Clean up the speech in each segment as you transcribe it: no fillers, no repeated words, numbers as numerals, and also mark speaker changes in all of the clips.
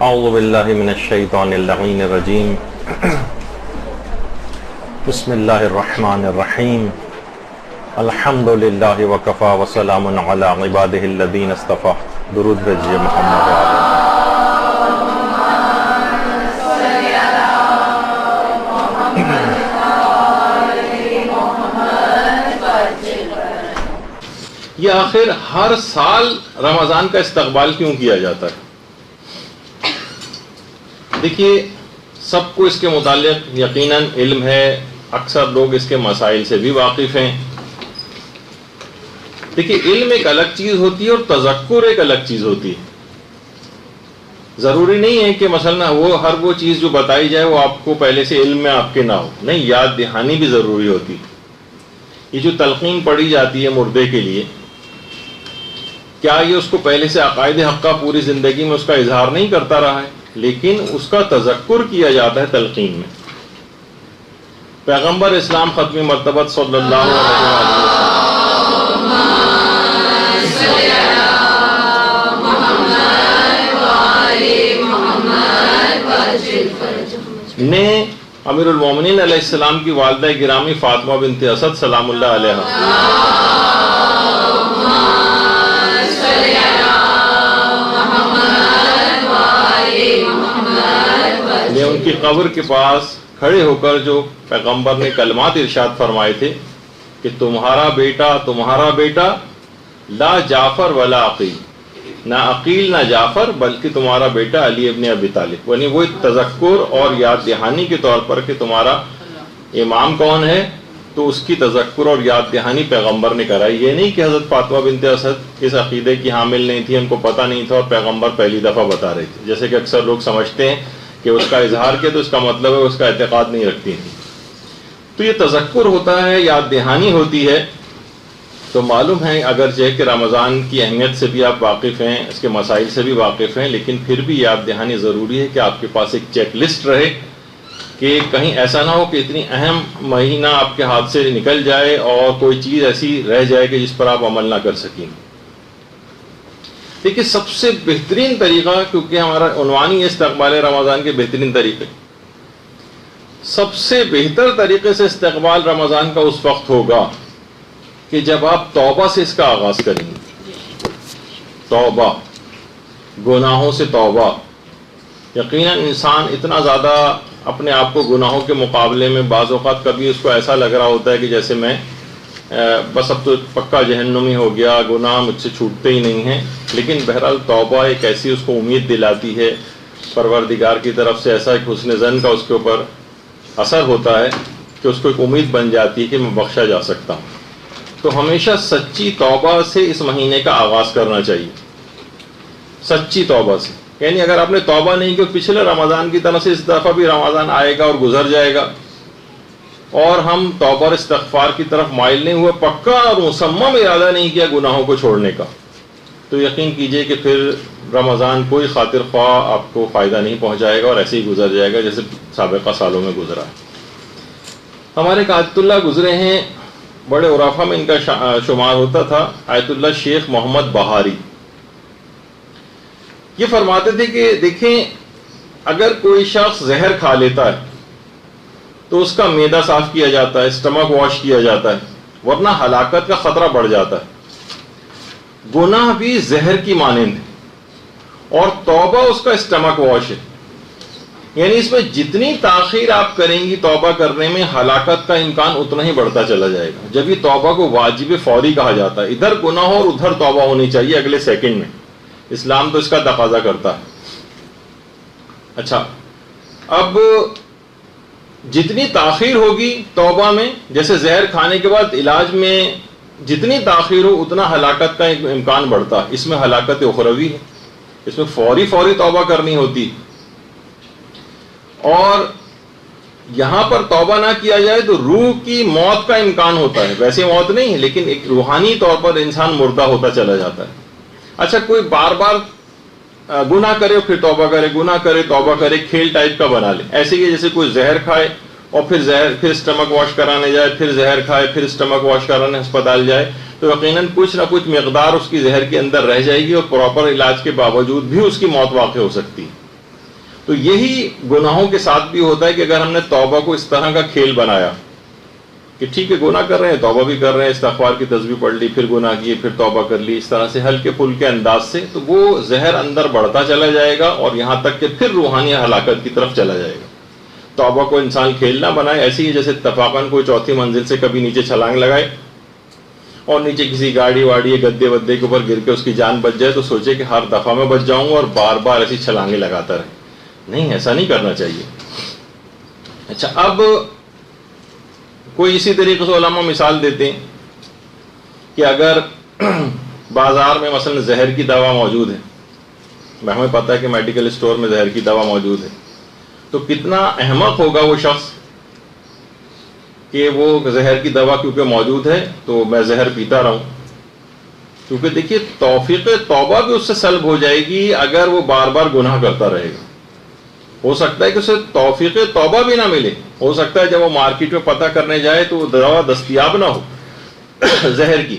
Speaker 1: اعوذ باللہ من الشیطان اللعین الرجیم بسم اللہ الرحمن الرحیم الحمد للہ وکفا وسلام علی عبادہ الذین اصطفی. درود بھیجیے محمد علیہ. یہ آخر ہر سال رمضان کا استقبال کیوں کیا جاتا ہے؟ دیکھیے، سب کو اس کے متعلق یقیناً علم ہے، اکثر لوگ اس کے مسائل سے بھی واقف ہیں. دیکھیے، علم ایک الگ چیز ہوتی ہے اور تذکر ایک الگ چیز ہوتی ہے. ضروری نہیں ہے کہ مثلا وہ چیز جو بتائی جائے وہ آپ کو پہلے سے علم میں آپ کے نہ ہو. نہیں، یاد دہانی بھی ضروری ہوتی ہے. یہ جو تلقین پڑھی جاتی ہے مردے کے لیے، کیا یہ اس کو پہلے سے عقائد حقہ پوری زندگی میں اس کا اظہار نہیں کرتا رہا ہے؟ لیکن اس کا تذکر کیا جاتا ہے تلقین میں. پیغمبر اسلام ختم مرتبت صلی اللہ علیہ وسلم نے امیر المومنین علیہ السلام کی والدہ گرامی فاطمہ بنت اسد سلام اللہ علیہ نے ان کی قبر کے پاس کھڑے ہو کر جو پیغمبر نے کلمات ارشاد فرمائے تھے کہ تمہارا بیٹا لا جعفر ولا عقیل، نہ عقیل نہ جعفر بلکہ تمہارا بیٹا علی ابن ابی طالب. یعنی وہ تذکر اور یاد دہانی کے طور پر کہ تمہارا امام کون ہے، تو اس کی تذکر اور یاد دہانی پیغمبر نے کرائی. یہ نہیں کہ حضرت فاطمہ بنت اسد اس عقیدے کی حامل نہیں تھی، ان کو پتہ نہیں تھا اور پیغمبر پہلی دفعہ بتا رہے تھے، جیسے کہ اکثر لوگ سمجھتے ہیں کہ اس کا اظہار کیا تو اس کا مطلب ہے اس کا اعتقاد نہیں رکھتی تھی. تو یہ تذکر ہوتا ہے، یاد دہانی ہوتی ہے. تو معلوم ہے اگرچہ کہ رمضان کی اہمیت سے بھی آپ واقف ہیں، اس کے مسائل سے بھی واقف ہیں، لیکن پھر بھی یاد دہانی ضروری ہے کہ آپ کے پاس ایک چیک لسٹ رہے کہ کہیں ایسا نہ ہو کہ اتنی اہم مہینہ آپ کے ہاتھ سے نکل جائے اور کوئی چیز ایسی رہ جائے کہ جس پر آپ عمل نہ کر سکیں. دیکھیے، سب سے بہترین طریقہ، کیونکہ ہمارا عنوان ہی استقبال رمضان کے بہترین طریقے، سب سے بہتر طریقے سے استقبال رمضان کا اس وقت ہوگا کہ جب آپ توبہ سے اس کا آغاز کریں گے. توبہ، گناہوں سے توبہ. یقیناً انسان اتنا زیادہ اپنے آپ کو گناہوں کے مقابلے میں بعض اوقات کبھی اس کو ایسا لگ رہا ہوتا ہے کہ جیسے میں بس اب تو پکا جہنمی ہو گیا، گناہ مجھ سے چھوٹتے ہی نہیں ہیں. لیکن بہرحال توبہ ایک ایسی اس کو امید دلاتی ہے پروردگار کی طرف سے، ایسا ایک حسن ظن کا اس کے اوپر اثر ہوتا ہے کہ اس کو ایک امید بن جاتی ہے کہ میں بخشا جا سکتا ہوں. تو ہمیشہ سچی توبہ سے اس مہینے کا آغاز کرنا چاہیے، سچی توبہ سے. یعنی اگر آپ نے توبہ نہیں کی، پچھلے رمضان کی طرح سے اس دفعہ بھی رمضان آئے گا اور گزر جائے گا اور ہم توبہ اور استغفار کی طرف مائل نہیں ہوئے، پکا اور مصمم ارادہ نہیں کیا گناہوں کو چھوڑنے کا، تو یقین کیجئے کہ پھر رمضان کوئی خاطر خواہ آپ کو فائدہ نہیں پہنچائے گا اور ایسے ہی گزر جائے گا جیسے سابقہ سالوں میں گزرا. ہمارے ایک آیت اللہ گزرے ہیں، بڑے عرفا میں ان کا شمار ہوتا تھا، آیت اللہ شیخ محمد بہاری. یہ فرماتے تھے کہ دیکھیں، اگر کوئی شخص زہر کھا لیتا ہے تو اس کا معدہ صاف کیا جاتا ہے، اسٹمک واش کیا جاتا ہے، ورنہ ہلاکت کا خطرہ بڑھ جاتا ہے. گناہ بھی زہر کی مانند ہے اور توبہ اس کا اسٹمک واش ہے. یعنی اس میں جتنی تاخیر آپ کریں گی توبہ کرنے میں، ہلاکت کا امکان اتنا ہی بڑھتا چلا جائے گا. جب یہ توبہ کو واجب فوری کہا جاتا ہے، ادھر گناہ ہو اور ادھر توبہ ہونی چاہیے اگلے سیکنڈ میں. اسلام تو اس کا تقاضا کرتا ہے. اچھا، اب جتنی تاخیر ہوگی توبہ میں، جیسے زہر کھانے کے بعد علاج میں جتنی تاخیر ہو اتنا ہلاکت کا امکان بڑھتا ہے. اس میں ہلاکت اخروی ہے، اس میں فوری توبہ کرنی ہوتی. اور یہاں پر توبہ نہ کیا جائے تو روح کی موت کا امکان ہوتا ہے. ویسے موت نہیں ہے لیکن ایک روحانی طور پر انسان مردہ ہوتا چلا جاتا ہے. اچھا، کوئی بار بار گناہ کرے پھر توبہ کرے، گناہ کرے توبہ کرے، کھیل ٹائپ کا بنا لے. ایسے ہی جیسے کوئی زہر کھائے اور پھر اسٹمک واش کرانے جائے، پھر زہر کھائے پھر اسٹمک واش کرانے ہسپتال جائے، تو یقیناً کچھ نہ کچھ مقدار اس کی زہر کے اندر رہ جائے گی اور پراپر علاج کے باوجود بھی اس کی موت واقع ہو سکتی ہے. تو یہی گناہوں کے ساتھ بھی ہوتا ہے کہ اگر ہم نے توبہ کو اس طرح کا کھیل بنایا کہ ٹھیک ہے گناہ کر رہے ہیں توبہ بھی کر رہے ہیں، استغفار کی تسبیح پڑھ لی، پھر گناہ کیے، پھر توبہ کر لی، اس طرح سے ہلکے پھلکے انداز سے، تو وہ زہر اندر بڑھتا چلا جائے گا اور یہاں تک کہ پھر روحانی ہلاکت کی طرف چلا جائے گا۔ توبہ کو انسان کھیل نہ بنائے، ایسی ہی جیسے اتفاقاً کوئی چوتھی منزل سے کبھی نیچے چھلانگ لگائے اور نیچے کسی گاڑی واڑی یا گدے ودے کے اوپر گر کے اس کی جان بچ جائے تو سوچے کہ ہر دفعہ میں بچ جاؤں گا اور بار بار ایسی چھلانگیں لگاتا رہے۔ نہیں، ایسا نہیں کرنا چاہیے۔ اچھا، اب کوئی اسی طریقے سے علماء مثال دیتے ہیں کہ اگر بازار میں مثلا زہر کی دوا موجود ہے، ہمیں پتہ ہے کہ میڈیکل اسٹور میں زہر کی دوا موجود ہے، تو کتنا احمق ہوگا وہ شخص کہ وہ زہر کی دوا کیونکہ موجود ہے تو میں زہر پیتا رہوں، کیونکہ دیکھیے توفیق توبہ بھی اس سے سلب ہو جائے گی اگر وہ بار بار گناہ کرتا رہے گا۔ ہو سکتا ہے کہ اسے توفیق توبہ بھی نہ ملے، ہو سکتا ہے جب وہ مارکیٹ میں پتہ کرنے جائے تو وہ دوا دستیاب نہ ہو زہر کی،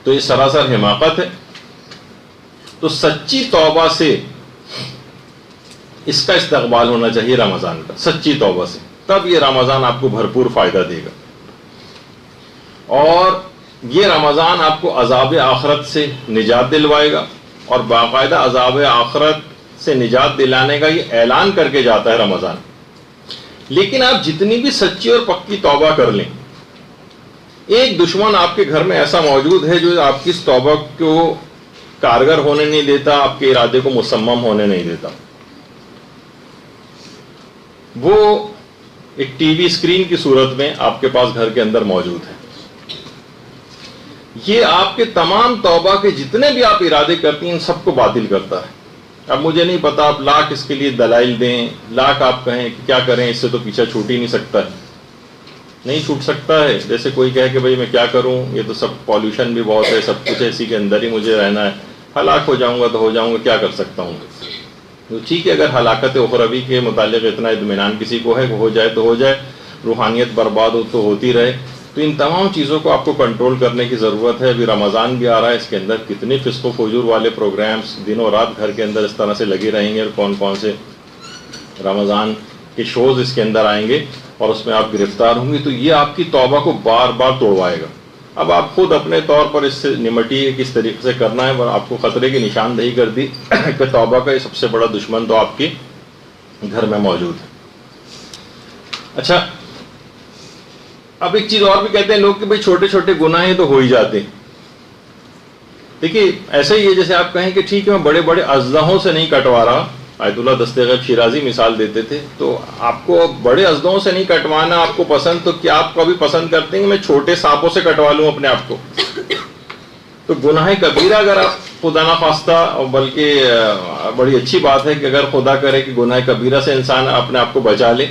Speaker 1: تو یہ سراسر حماقت ہے۔ تو سچی توبہ سے اس کا استقبال ہونا چاہیے رمضان کا، سچی توبہ سے، تب یہ رمضان آپ کو بھرپور فائدہ دے گا، اور یہ رمضان آپ کو عذاب آخرت سے نجات دلوائے گا، اور باقاعدہ عذاب آخرت سے نجات دلانے کا یہ اعلان کر کے جاتا ہے رمضان۔ لیکن آپ جتنی بھی سچی اور پکی توبہ کر لیں، ایک دشمن آپ کے گھر میں ایسا موجود ہے جو آپ کی اس توبہ کو کارگر ہونے نہیں دیتا، آپ کے ارادے کو مسمم ہونے نہیں دیتا۔ وہ ایک ٹی وی اسکرین کی صورت میں آپ کے پاس گھر کے اندر موجود ہے۔ یہ آپ کے تمام توبہ کے جتنے بھی آپ ارادے کرتی ہیں ان سب کو باطل کرتا ہے۔ اب مجھے نہیں پتا آپ لاکھ اس کے لیے دلائل دیں، لاکھ آپ کہیں کہ کیا کریں، اس سے تو پیچھا چھوٹ ہی نہیں سکتا ہے، نہیں چھوٹ سکتا ہے۔ جیسے کوئی کہے کہ بھئی میں کیا کروں، یہ تو سب پالوشن بھی بہت ہے، سب کچھ اسی کے اندر ہی مجھے رہنا ہے، ہلاک ہو جاؤں گا تو ہو جاؤں گا، کیا کر سکتا ہوں۔ تو ٹھیک ہے، اگر ہلاکت اخروی کے متعلق اتنا اطمینان کسی کو ہے کہ ہو جائے تو ہو جائے، روحانیت برباد ہو تو ہوتی رہے، تو ان تمام چیزوں کو آپ کو کنٹرول کرنے کی ضرورت ہے۔ ابھی رمضان بھی آ رہا ہے، اس کے اندر کتنے فسق و فجور والے پروگرامز دنوں رات گھر کے اندر اس طرح سے لگے رہیں گے، اور کون کون سے رمضان کے شوز اس کے اندر آئیں گے اور اس میں آپ گرفتار ہوں گے، تو یہ آپ کی توبہ کو بار بار توڑوائے گا۔ اب آپ خود اپنے طور پر اس سے نمٹیے کس طریقے سے کرنا ہے، اور آپ کو خطرے کی نشاندہی کر دی کہ توبہ کا یہ سب سے بڑا دشمن تو آپ کے گھر میں موجود ہے۔ اچھا، اب ایک چیز اور بھی کہتے ہیں لوگ کہ بھئی چھوٹے چھوٹے گناہ ہیں تو ہو ہی جاتے ہیں۔ دیکھیے ایسے ہی ہے جیسے آپ کہیں کہ ٹھیک ہے میں بڑے بڑے اژدہوں سے نہیں کٹوا رہا، آیت اللہ دستِ غیب شیرازی مثال دیتے تھے، تو آپ کو بڑے اژدہوں سے نہیں کٹوانا آپ کو پسند، تو کیا آپ کبھی پسند کرتے ہیں کہ میں چھوٹے سانپوں سے کٹوا لوں اپنے آپ کو؟ تو گناہ کبیرہ اگر آپ خدا نخواستہ، اور بلکہ بڑی اچھی بات ہے کہ اگر خدا کرے کہ گناہ کبیرہ سے انسان اپنے آپ کو بچا لے،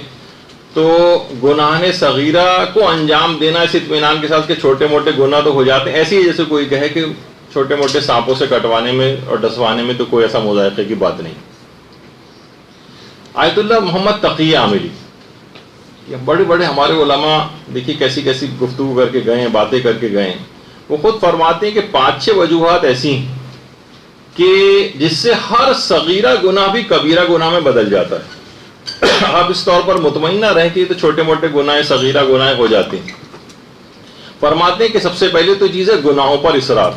Speaker 1: تو گناہ صغیرہ کو انجام دینا اس اطمینان کے ساتھ کہ چھوٹے موٹے گناہ تو ہو جاتے ہیں، ایسے ہی جیسے کوئی کہے کہ چھوٹے موٹے سانپوں سے کٹوانے میں اور ڈسوانے میں تو کوئی ایسا مذائقے کی بات نہیں۔ آیت اللہ محمد تقی عاملی، یہ بڑے بڑے ہمارے علماء دیکھیے کیسی کیسی گفتگو کر کے گئے ہیں، باتیں کر کے گئے ہیں، وہ خود فرماتے ہیں کہ 5-6 وجوہات ایسی ہیں کہ جس سے ہر صغیرہ گناہ بھی کبیرہ گناہ میں بدل جاتا ہے۔ آپ اس طور پر مطمئن نہ رہیں کہ یہ تو چھوٹے موٹے گناہ صغیرہ گناہ ہو جاتے ہیں۔ فرماتے ہیں کہ سب سے پہلے تو چیز ہے گناہوں پر اصرار۔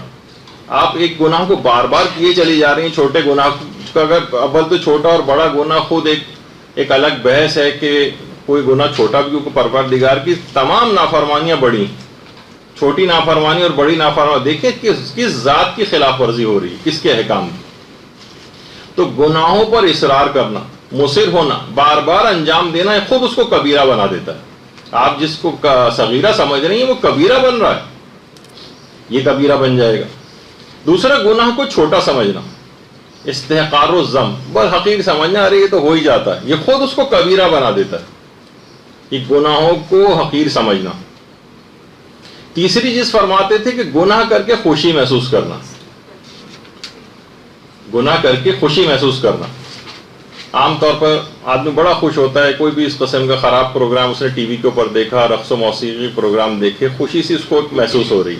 Speaker 1: آپ ایک گناہ کو بار بار کیے چلی جا رہی ہیں، چھوٹے گناہ کا اگر اول تو چھوٹا اور بڑا گناہ خود ایک الگ بحث ہے کہ کوئی گناہ چھوٹا بھی کیونکہ پروردگار کی تمام نافرمانیاں بڑی، چھوٹی نافرمانی اور بڑی نافرمانی دیکھیں کس ذات کی خلاف ورزی ہو رہی ہے، کس کے احکام کی۔ تو گناہوں پر اصرار کرنا، مصر ہونا، بار بار انجام دینا خود اس کو کبیرہ بنا دیتا ہے۔ آپ جس کو صغیرہ سمجھ رہی ہیں وہ کبیرہ بن رہا ہے، یہ کبیرہ بن جائے گا۔ دوسرا گناہ کو چھوٹا سمجھنا، استحقار الذنب، بس حقیق سمجھنا، ارے یہ تو ہو ہی جاتا ہے، یہ خود اس کو کبیرہ بنا دیتا ہے، یہ گناہوں کو حقیر سمجھنا۔ تیسری چیز فرماتے تھے کہ گناہ کر کے خوشی محسوس کرنا، گناہ کر کے خوشی محسوس کرنا۔ عام طور پر آدمی بڑا خوش ہوتا ہے، کوئی بھی اس قسم کا خراب پروگرام اس نے ٹی وی کے اوپر دیکھا، رقص و موسیقی پروگرام دیکھے، خوشی سے اس کو محسوس ہو رہی۔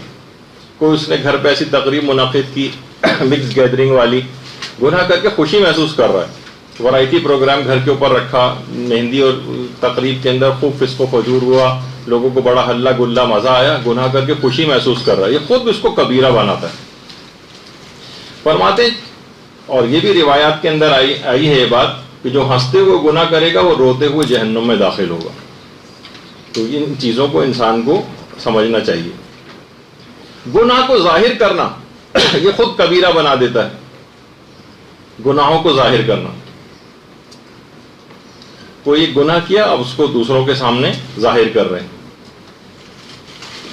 Speaker 1: کوئی اس نے گھر پہ ایسی تقریب منعقد کی مکس گیدرنگ والی، گناہ کر کے خوشی محسوس کر رہا ہے، ورائٹی پروگرام گھر کے اوپر رکھا، مہندی اور تقریب کے اندر خوب فسق و فجور ہوا، لوگوں کو بڑا ہلہ گلا مزہ آیا، گناہ کر کے خوشی محسوس کر رہا ہے، یہ خود اس کو کبیرہ بناتا ہے۔ فرماتے اور یہ بھی روایات کے اندر آئی ہے یہ بات کہ جو ہنستے ہوئے گناہ کرے گا وہ روتے ہوئے جہنم میں داخل ہوگا۔ تو ان چیزوں کو انسان کو سمجھنا چاہیے۔ گناہ کو ظاہر کرنا یہ خود کبیرہ بنا دیتا ہے، گناہوں کو ظاہر کرنا۔ کوئی گناہ کیا، اب اس کو دوسروں کے سامنے ظاہر کر رہے ہیں۔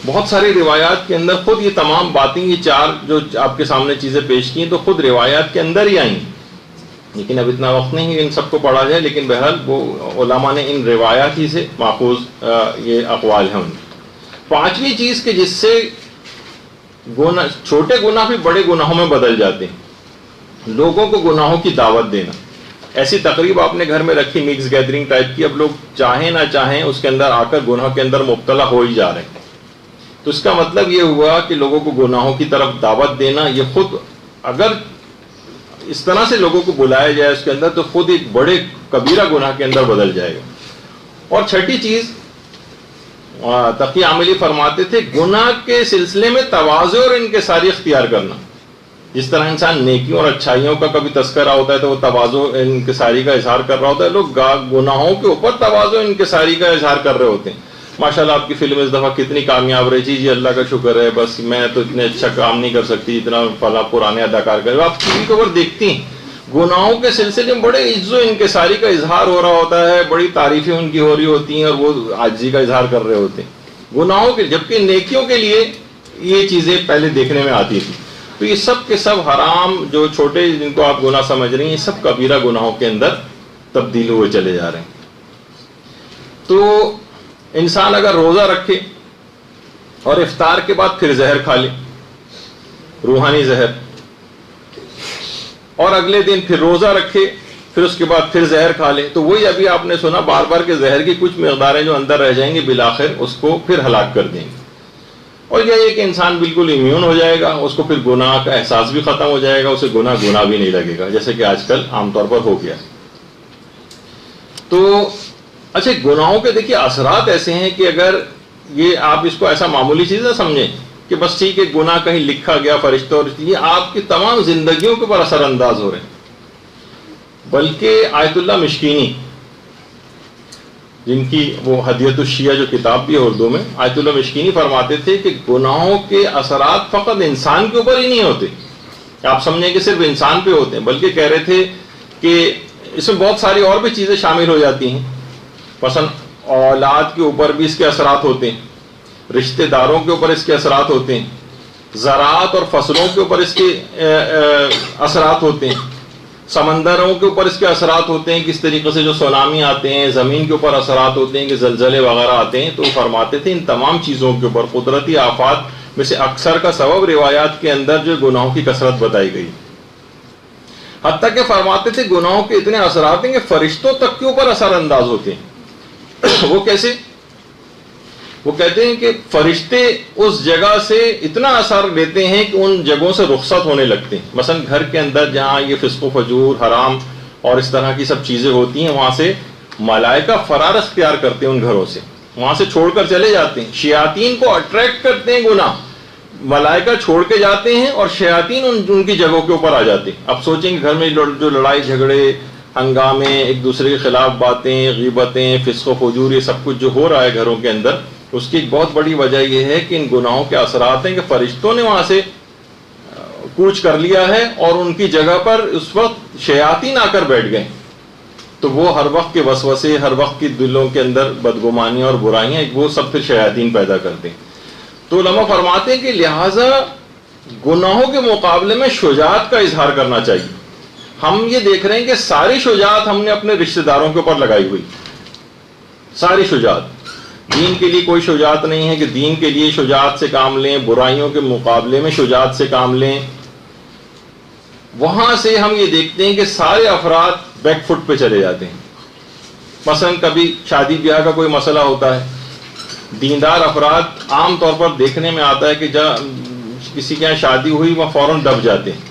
Speaker 1: بہت ساری روایات کے اندر خود یہ تمام باتیں، یہ چار جو آپ کے سامنے چیزیں پیش کی ہیں، تو خود روایات کے اندر ہی آئیں، لیکن اب اتنا وقت نہیں کہ ان سب کو پڑھا جائے، لیکن بہرحال وہ علماء نے ان روایات ہی سے ماخوذ یہ اقوال ہیں ان۔ پانچویں چیز کہ جس سے گناہ، چھوٹے گناہ بھی بڑے گناہوں میں بدل جاتے ہیں، لوگوں کو گناہوں کی دعوت دینا۔ ایسی تقریب آپ نے گھر میں رکھی، مکس گیدرنگ ٹائپ کی، اب لوگ چاہیں نہ چاہیں اس کے اندر آ کر گناہ کے اندر مبتلا ہو ہی جا رہے ہیں۔ تو اس کا مطلب یہ ہوا کہ لوگوں کو گناہوں کی طرف دعوت دینا، یہ خود اگر اس طرح سے لوگوں کو بلایا جائے اس کے اندر، تو خود ایک بڑے کبیرہ گناہ کے اندر بدل جائے گا۔ اور چھٹی چیز تقی عاملی فرماتے تھے، گناہ کے سلسلے میں تواضع اور انکساری اختیار کرنا۔ جس طرح انسان نیکیوں اور اچھائیوں کا کبھی تذکرہ ہوتا ہے تو وہ تواضع انکساری کا اظہار کر رہا ہوتا ہے، لوگ گناہوں کے اوپر تواضع انکساری کا اظہار کر رہے ہوتے ہیں۔ ماشاءاللہ آپ کی فلم اس دفعہ کتنی کامیاب رہی، جی اللہ کا شکر ہے، بس میں تو اتنے اچھا کام نہیں کر سکتی جتنا فلاں پرانے اداکار کرے۔ آپ ٹی وی کے اوپر دیکھتی ہیں، گناہوں کے سلسلے میں بڑے عجز و انکساری کا اظہار ہو رہا ہوتا ہے، بڑی تعریفیں ان کی ہو رہی ہوتی ہیں اور وہ عاجزی کا اظہار کر رہے ہوتے ہیں گناہوں کے، جبکہ نیکیوں کے لیے یہ چیزیں پہلے دیکھنے میں آتی تھی۔ تو یہ سب کے سب حرام، جو چھوٹے جن کو آپ گناہ سمجھ رہی ہیں، یہ سب کبیرہ گناہوں کے اندر تبدیل ہوئے چلے جا رہے ہیں۔ تو انسان اگر روزہ رکھے اور افطار کے بعد پھر زہر کھا لے، روحانی زہر، اور اگلے دن پھر روزہ رکھے، پھر اس کے بعد پھر زہر کھا لے، تو وہی ابھی آپ نے سنا بار بار کہ زہر کی کچھ مقداریں جو اندر رہ جائیں گی بالآخر اس کو پھر ہلاک کر دیں گے۔ اور یہ کہ انسان بالکل امیون ہو جائے گا، اس کو پھر گناہ کا احساس بھی ختم ہو جائے گا، اسے گناہ بھی نہیں لگے گا، جیسے کہ آج کل عام طور پر ہو گیا۔ تو اچھا، گناہوں کے دیکھیے اثرات ایسے ہیں کہ اگر یہ آپ اس کو ایسا معمولی چیز نہ سمجھیں کہ بس ٹھیک ہے گناہ کہیں لکھا گیا فرشتوں، اور یہ آپ کی تمام زندگیوں کے اوپر اثر انداز ہو رہے ہیں۔ بلکہ آیت اللہ مشکینی، جن کی وہ ہدیت الشیعہ جو کتاب بھی ہے اردو میں، آیت اللہ مشکینی فرماتے تھے کہ گناہوں کے اثرات فقط انسان کے اوپر ہی نہیں ہوتے، آپ سمجھیں کہ صرف انسان پہ ہوتے ہیں، بلکہ کہہ رہے تھے کہ اس میں بہت ساری اور بھی چیزیں شامل ہو جاتی ہیں۔ مثلا اولاد کے اوپر بھی اس کے اثرات ہوتے ہیں، رشتہ داروں کے اوپر اس کے اثرات ہوتے ہیں، زراعت اور فصلوں کے اوپر اس کے اثرات ہوتے ہیں، سمندروں کے اوپر اس کے اثرات ہوتے ہیں، کس طریقے سے جو سونامی آتے ہیں، زمین کے اوپر اثرات ہوتے ہیں کہ زلزلے وغیرہ آتے ہیں۔ تو فرماتے تھے ان تمام چیزوں کے اوپر قدرتی آفات میں سے اکثر کا سبب روایات کے اندر جو گناہوں کی کثرت بتائی گئی، حتیٰ کہ فرماتے تھے گناہوں کے اتنے اثرات ہیں کہ فرشتوں تک کے اوپر اثر انداز ہوتے ہیں۔ وہ کیسے؟ وہ کہتے ہیں کہ فرشتے اس جگہ سے اتنا اثر لیتے ہیں کہ ان جگہوں سے رخصت ہونے لگتے ہیں۔ مثلا گھر کے اندر جہاں یہ فسق و فجور، حرام اور اس طرح کی سب چیزیں ہوتی ہیں، وہاں سے ملائکہ فرار اختیار کرتے ہیں، ان گھروں سے وہاں سے چھوڑ کر چلے جاتے ہیں۔ شیاطین کو اٹریکٹ کرتے ہیں گناہ، ملائکہ چھوڑ کے جاتے ہیں اور شیاطین ان کی جگہوں کے اوپر آ جاتے ہیں۔ اب سوچیں کہ گھر میں جو لڑائی جھگڑے، ہنگامے، ایک دوسرے کے خلاف باتیں، غیبتیں، فسق و فجور، یہ سب کچھ جو ہو رہا ہے گھروں کے اندر، اس کی ایک بہت بڑی وجہ یہ ہے کہ ان گناہوں کے اثرات ہیں کہ فرشتوں نے وہاں سے کوچ کر لیا ہے اور ان کی جگہ پر اس وقت شیاطین آ کر بیٹھ گئے، تو وہ ہر وقت کے وسوسے، ہر وقت کی دلوں کے اندر بدگمانیاں اور برائیاں، وہ سب پھر شیاطین پیدا کرتے ہیں۔ تو علماء فرماتے ہیں کہ لہٰذا گناہوں کے مقابلے میں شجاعت کا اظہار کرنا چاہیے۔ ہم یہ دیکھ رہے ہیں کہ ساری شجاعت ہم نے اپنے رشتہ داروں کے اوپر لگائی ہوئی، ساری شجاعت۔ دین کے لیے کوئی شجاعت نہیں ہے کہ دین کے لیے شجاعت سے کام لیں، برائیوں کے مقابلے میں شجاعت سے کام لیں۔ وہاں سے ہم یہ دیکھتے ہیں کہ سارے افراد بیک فٹ پہ چلے جاتے ہیں۔ مثلا کبھی شادی بیاہ کا کوئی مسئلہ ہوتا ہے، دیندار افراد عام طور پر دیکھنے میں آتا ہے کہ جب کسی کے یہاں شادی ہوئی وہ فوراً دب جاتے ہیں،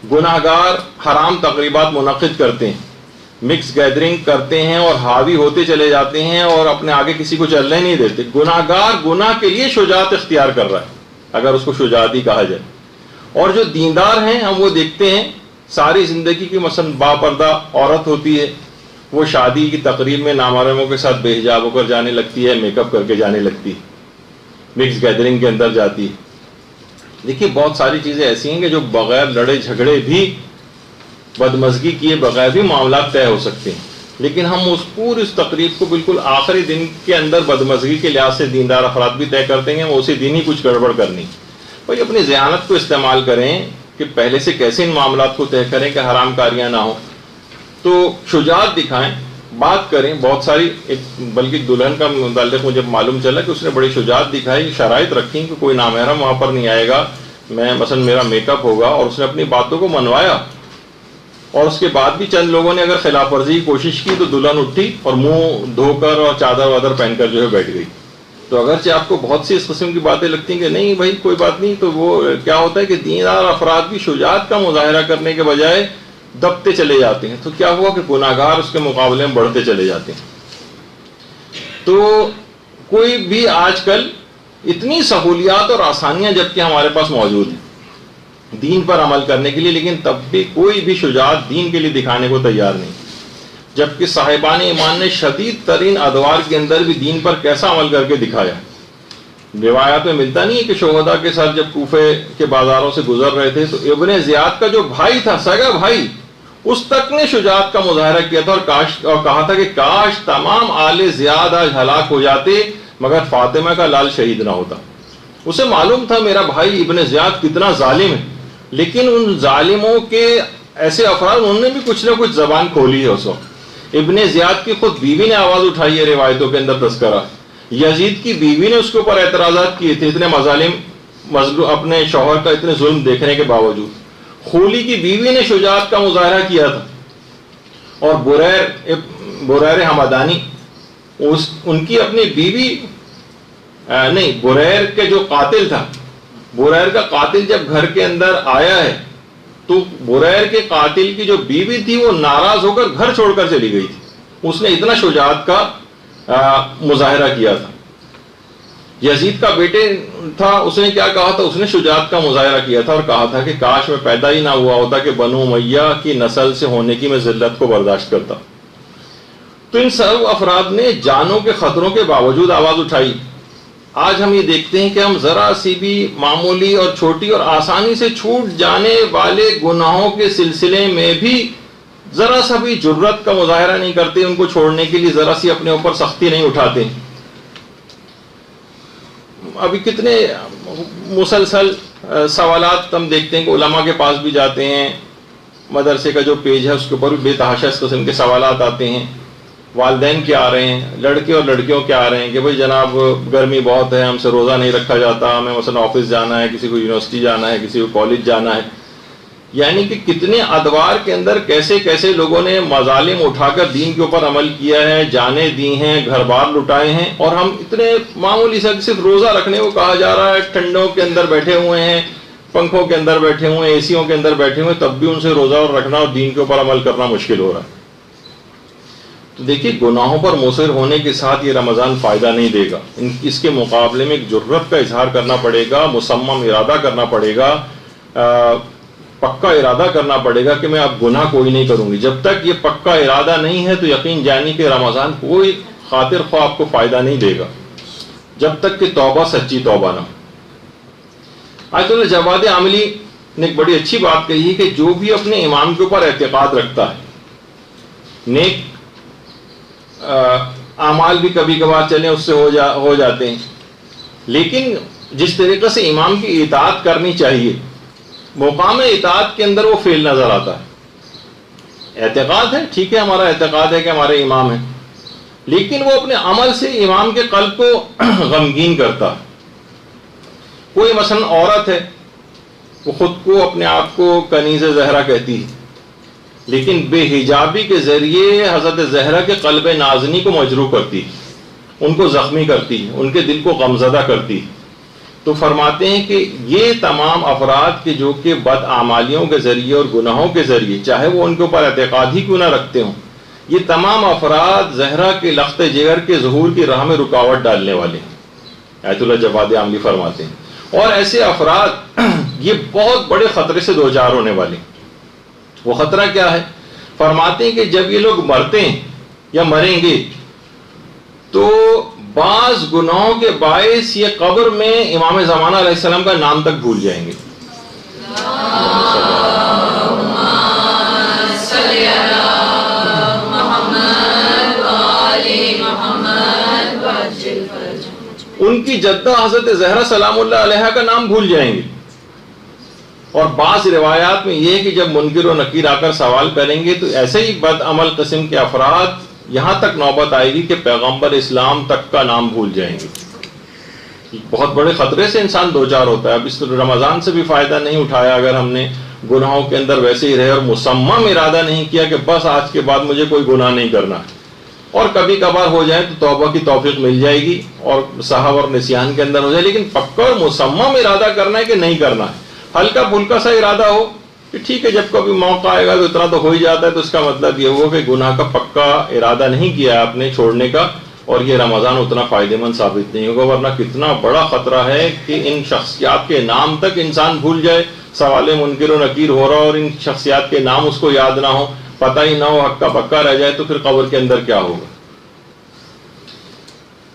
Speaker 1: گناہگار حرام تقریبات منعقد کرتے ہیں، مکس گیدرنگ کرتے ہیں اور حاوی ہوتے چلے جاتے ہیں اور اپنے آگے کسی کو چلنے نہیں دیتے. گناہگار گناہ کے لیے شجاعت اختیار کر رہا ہے، اگر اس کو شجاعت ہی کہا جائے. اور جو دیندار ہیں ہم وہ دیکھتے ہیں ساری زندگی کی مثلا باپردہ عورت ہوتی ہے، وہ شادی کی تقریب میں نامحرموں کے ساتھ بے حجاب ہو کر جانے لگتی ہے، میک اپ کر کے جانے لگتی ہے، مکس گیدرنگ کے اندر جاتی ہے. دیکھیے بہت ساری چیزیں ایسی ہیں کہ جو بغیر لڑے جھگڑے بھی، بدمزگی کیے بغیر بھی معاملات طے ہو سکتے ہیں، لیکن ہم اس تقریب کو بالکل آخری دن کے اندر بدمزگی کے لحاظ سے دیندار افراد بھی طے کر دیں گے، وہ اسی دن ہی کچھ گڑبڑ کرنی. بھائی اپنی ذہانت کو استعمال کریں کہ پہلے سے کیسے ان معاملات کو طے کریں کہ حرام کاریاں نہ ہوں. تو شجاعت دکھائیں، بات کریں. بہت ساری بلکہ دلہن کا متعلق مجھے معلوم چلا کہ اس نے بڑی شجاعت دکھائی، شرائط رکھی کہ کوئی نامحرم وہاں پر نہیں آئے گا، میں مثلا میرا میک اپ ہوگا، اور اس نے اپنی باتوں کو منوایا. اور اس کے بعد بھی چند لوگوں نے اگر خلاف ورزی کی کوشش کی تو دلہن اٹھی اور منہ دھو کر اور چادر وادر پہن کر جو ہے بیٹھ گئی. تو اگرچہ آپ کو بہت سی اس قسم کی باتیں لگتی ہیں کہ نہیں بھائی کوئی بات نہیں، تو وہ کیا ہوتا ہے کہ دیندار افراد بھی شجاعت کا مظاہرہ کرنے کے بجائے دبتے چلے جاتے ہیں. تو کیا ہوا کہ گناہگار اس کے مقابلے میں بڑھتے چلے جاتے ہیں. تو کوئی بھی آج کل اتنی سہولیات اور آسانیاں جبکہ ہمارے پاس موجود ہیں دین پر عمل کرنے کے لیے، لیکن تب بھی کوئی بھی شجاعت دین کے لیے دکھانے کو تیار نہیں. جبکہ صاحبان ایمان نے شدید ترین ادوار کے اندر بھی دین پر کیسا عمل کر کے دکھایا. روایات میں ملتا نہیں ہے کہ شہداء کے ساتھ جب کوفے کے بازاروں سے گزر رہے تھے تو ابن زیاد کا جو بھائی تھا، سگا بھائی، اس تک نے شجاعت کا مظاہرہ کیا تھا اور کہا تھا کہ کاش تمام آل زیاد آج ہلاک ہو جاتے مگر فاطمہ کا لال شہید نہ ہوتا. اسے معلوم تھا میرا بھائی ابن زیاد کتنا ظالم ہے، لیکن ان ظالموں کے ایسے افراد انہوں نے بھی کچھ نہ کچھ زبان کھولی ہے. اس وقت ابن زیاد کی خود بیوی نے آواز اٹھائی ہے، روایتوں کے اندر تذکرہ. یزید کی بیوی نے اس کے اوپر اعتراضات کیے تھے، اتنے مظالم اپنے شوہر کا اتنے ظلم دیکھنے کے باوجود. خولی کی بیوی نے شجاعت کا مظاہرہ کیا تھا. اور بریر حمدانی ان کی اپنی بیوی نہیں، بریر کے جو قاتل تھا، بریر کا قاتل جب گھر کے اندر آیا ہے تو بریر کے قاتل کی جو بیوی تھی وہ ناراض ہو کر گھر چھوڑ کر چلی گئی تھی. اس نے اتنا شجاعت کا مظاہرہ کیا تھا. یزید کا بیٹے تھا، اس نے کیا کہا تھا؟ اس نے شجاعت کا مظاہرہ کیا تھا اور کہا تھا کہ کاش میں پیدا ہی نہ ہوا ہوتا کہ بنو امیہ کی نسل سے ہونے کی میں ذلت کو برداشت کرتا. تو ان سب افراد نے جانوں کے خطروں کے باوجود آواز اٹھائی. آج ہم یہ دیکھتے ہیں کہ ہم ذرا سی بھی معمولی اور چھوٹی اور آسانی سے چھوٹ جانے والے گناہوں کے سلسلے میں بھی ذرا سا بھی جرت کا مظاہرہ نہیں کرتے، ان کو چھوڑنے کے لیے ذرا سی اپنے اوپر سختی نہیں اٹھاتے. ابھی کتنے مسلسل سوالات ہم دیکھتے ہیں کہ علماء کے پاس بھی جاتے ہیں، مدرسے کا جو پیج ہے اس کے اوپر بھی بے تحاشا اس قسم کے سوالات آتے ہیں. والدین کیا آ رہے ہیں، لڑکے اور لڑکیوں کیا آ رہے ہیں کہ بھائی جناب گرمی بہت ہے، ہم سے روزہ نہیں رکھا جاتا، ہمیں مثلا آفس جانا ہے، کسی کو یونیورسٹی جانا ہے، کسی کو کالج جانا ہے. یعنی کہ کتنے ادوار کے اندر کیسے کیسے لوگوں نے مظالم اٹھا کر دین کے اوپر عمل کیا ہے، جانیں دی ہیں، گھر بار لٹائے ہیں، اور ہم اتنے معمولی سے صرف روزہ رکھنے کو کہا جا رہا ہے، ٹھنڈوں کے اندر بیٹھے ہوئے ہیں، پنکھوں کے اندر بیٹھے ہوئے ہیں، اے سیوں کے اندر بیٹھے ہوئے، تب بھی ان سے روزہ اور رکھنا اور دین کے اوپر عمل کرنا مشکل ہو رہا ہے. تو دیکھیے گناہوں پر مصر ہونے کے ساتھ یہ رمضان فائدہ نہیں دے گا. اس کے مقابلے میں ایک جرت کا اظہار کرنا پڑے گا، مصمم ارادہ کرنا پڑے گا، پکا ارادہ کرنا پڑے گا کہ میں اب گناہ کوئی نہیں کروں گی. جب تک یہ پکا ارادہ نہیں ہے تو یقین جانی کہ رمضان کوئی خاطر خواہ آپ کو فائدہ نہیں دے گا جب تک کہ توبہ سچی توبہ نہ. آیت اللہ جواد عاملی نے ایک بڑی اچھی بات کہی ہے کہ جو بھی اپنے امام کے اوپر اعتقاد رکھتا ہے، نیک اعمال بھی کبھی کبھار چلیں اس سے ہو جاتے ہیں، لیکن جس طریقے سے امام کی اطاعت کرنی چاہیے مقام اطاعت کے اندر وہ فیل نظر آتا ہے. اعتقاد ہے، ٹھیک ہے، ہمارا اعتقاد ہے کہ ہمارے امام ہیں، لیکن وہ اپنے عمل سے امام کے قلب کو غمگین کرتا ہے. کوئی مثلا عورت ہے، وہ خود کو اپنے آپ کو کنیز زہرا کہتی ہے، لیکن بے حجابی کے ذریعے حضرت زہرا کے قلب نازنی کو مجروح کرتی ہے، ان کو زخمی کرتی ہے، ان کے دل کو غمزدہ کرتی ہے. تو فرماتے ہیں کہ یہ تمام افراد کے جو کہ بدعمالیوں کے ذریعے اور گناہوں کے ذریعے چاہے وہ ان کے اوپر اعتقاد ہی کیوں نہ رکھتے ہوں، یہ تمام افراد زہرا کے لخت جگر کے ظہور کی راہ میں رکاوٹ ڈالنے والے ہیں، آیت اللہ جواد عاملی فرماتے ہیں۔ اور ایسے افراد یہ بہت بڑے خطرے سے دوچار ہونے والے ہیں۔ وہ خطرہ کیا ہے؟ فرماتے ہیں کہ جب یہ لوگ مرتے ہیں یا مریں گے تو بعض گناہوں کے باعث یہ قبر میں امام زمانہ علیہ السلام کا نام تک بھول جائیں گے۔ ان کی جدہ حضرت زہرا سلام اللہ علیہا کا نام بھول جائیں گے۔ اور بعض روایات میں یہ ہے کہ جب منکر و نکیر آ کر سوال کریں گے تو ایسے ہی بد عمل قسم کے افراد یہاں تک نوبت آئے گی کہ پیغمبر اسلام تک کا نام بھول جائیں گے۔ بہت بڑے خطرے سے انسان دوچار ہوتا ہے۔ اب اس رمضان سے بھی فائدہ نہیں اٹھایا اگر ہم نے گناہوں کے اندر ویسے ہی رہے اور مصمم ارادہ نہیں کیا کہ بس آج کے بعد مجھے کوئی گناہ نہیں کرنا ہے، اور کبھی کبھار ہو جائے تو توبہ کی توفیق مل جائے گی اور سہو اور نسیان کے اندر ہو جائے، لیکن پکا اور مصمم ارادہ کرنا ہے کہ نہیں کرنا ہے۔ ہلکا پھلکا سا ارادہ ہو کہ ٹھیک ہے جب کبھی موقع آئے گا تو اتنا تو ہو ہی جاتا ہے، تو اس کا مطلب یہ ہوا کہ گناہ کا پکا ارادہ نہیں کیا آپ نے چھوڑنے کا، اور یہ رمضان اتنا فائدہ مند ثابت نہیں ہوگا، ورنہ کتنا بڑا خطرہ ہے کہ ان شخصیات کے نام تک انسان بھول جائے، سوال منکر و نکیر ہو رہا اور ان شخصیات کے نام اس کو یاد نہ ہو، پتہ ہی نہ ہو، ہکا پکا رہ جائے، تو پھر قبر کے اندر کیا ہوگا۔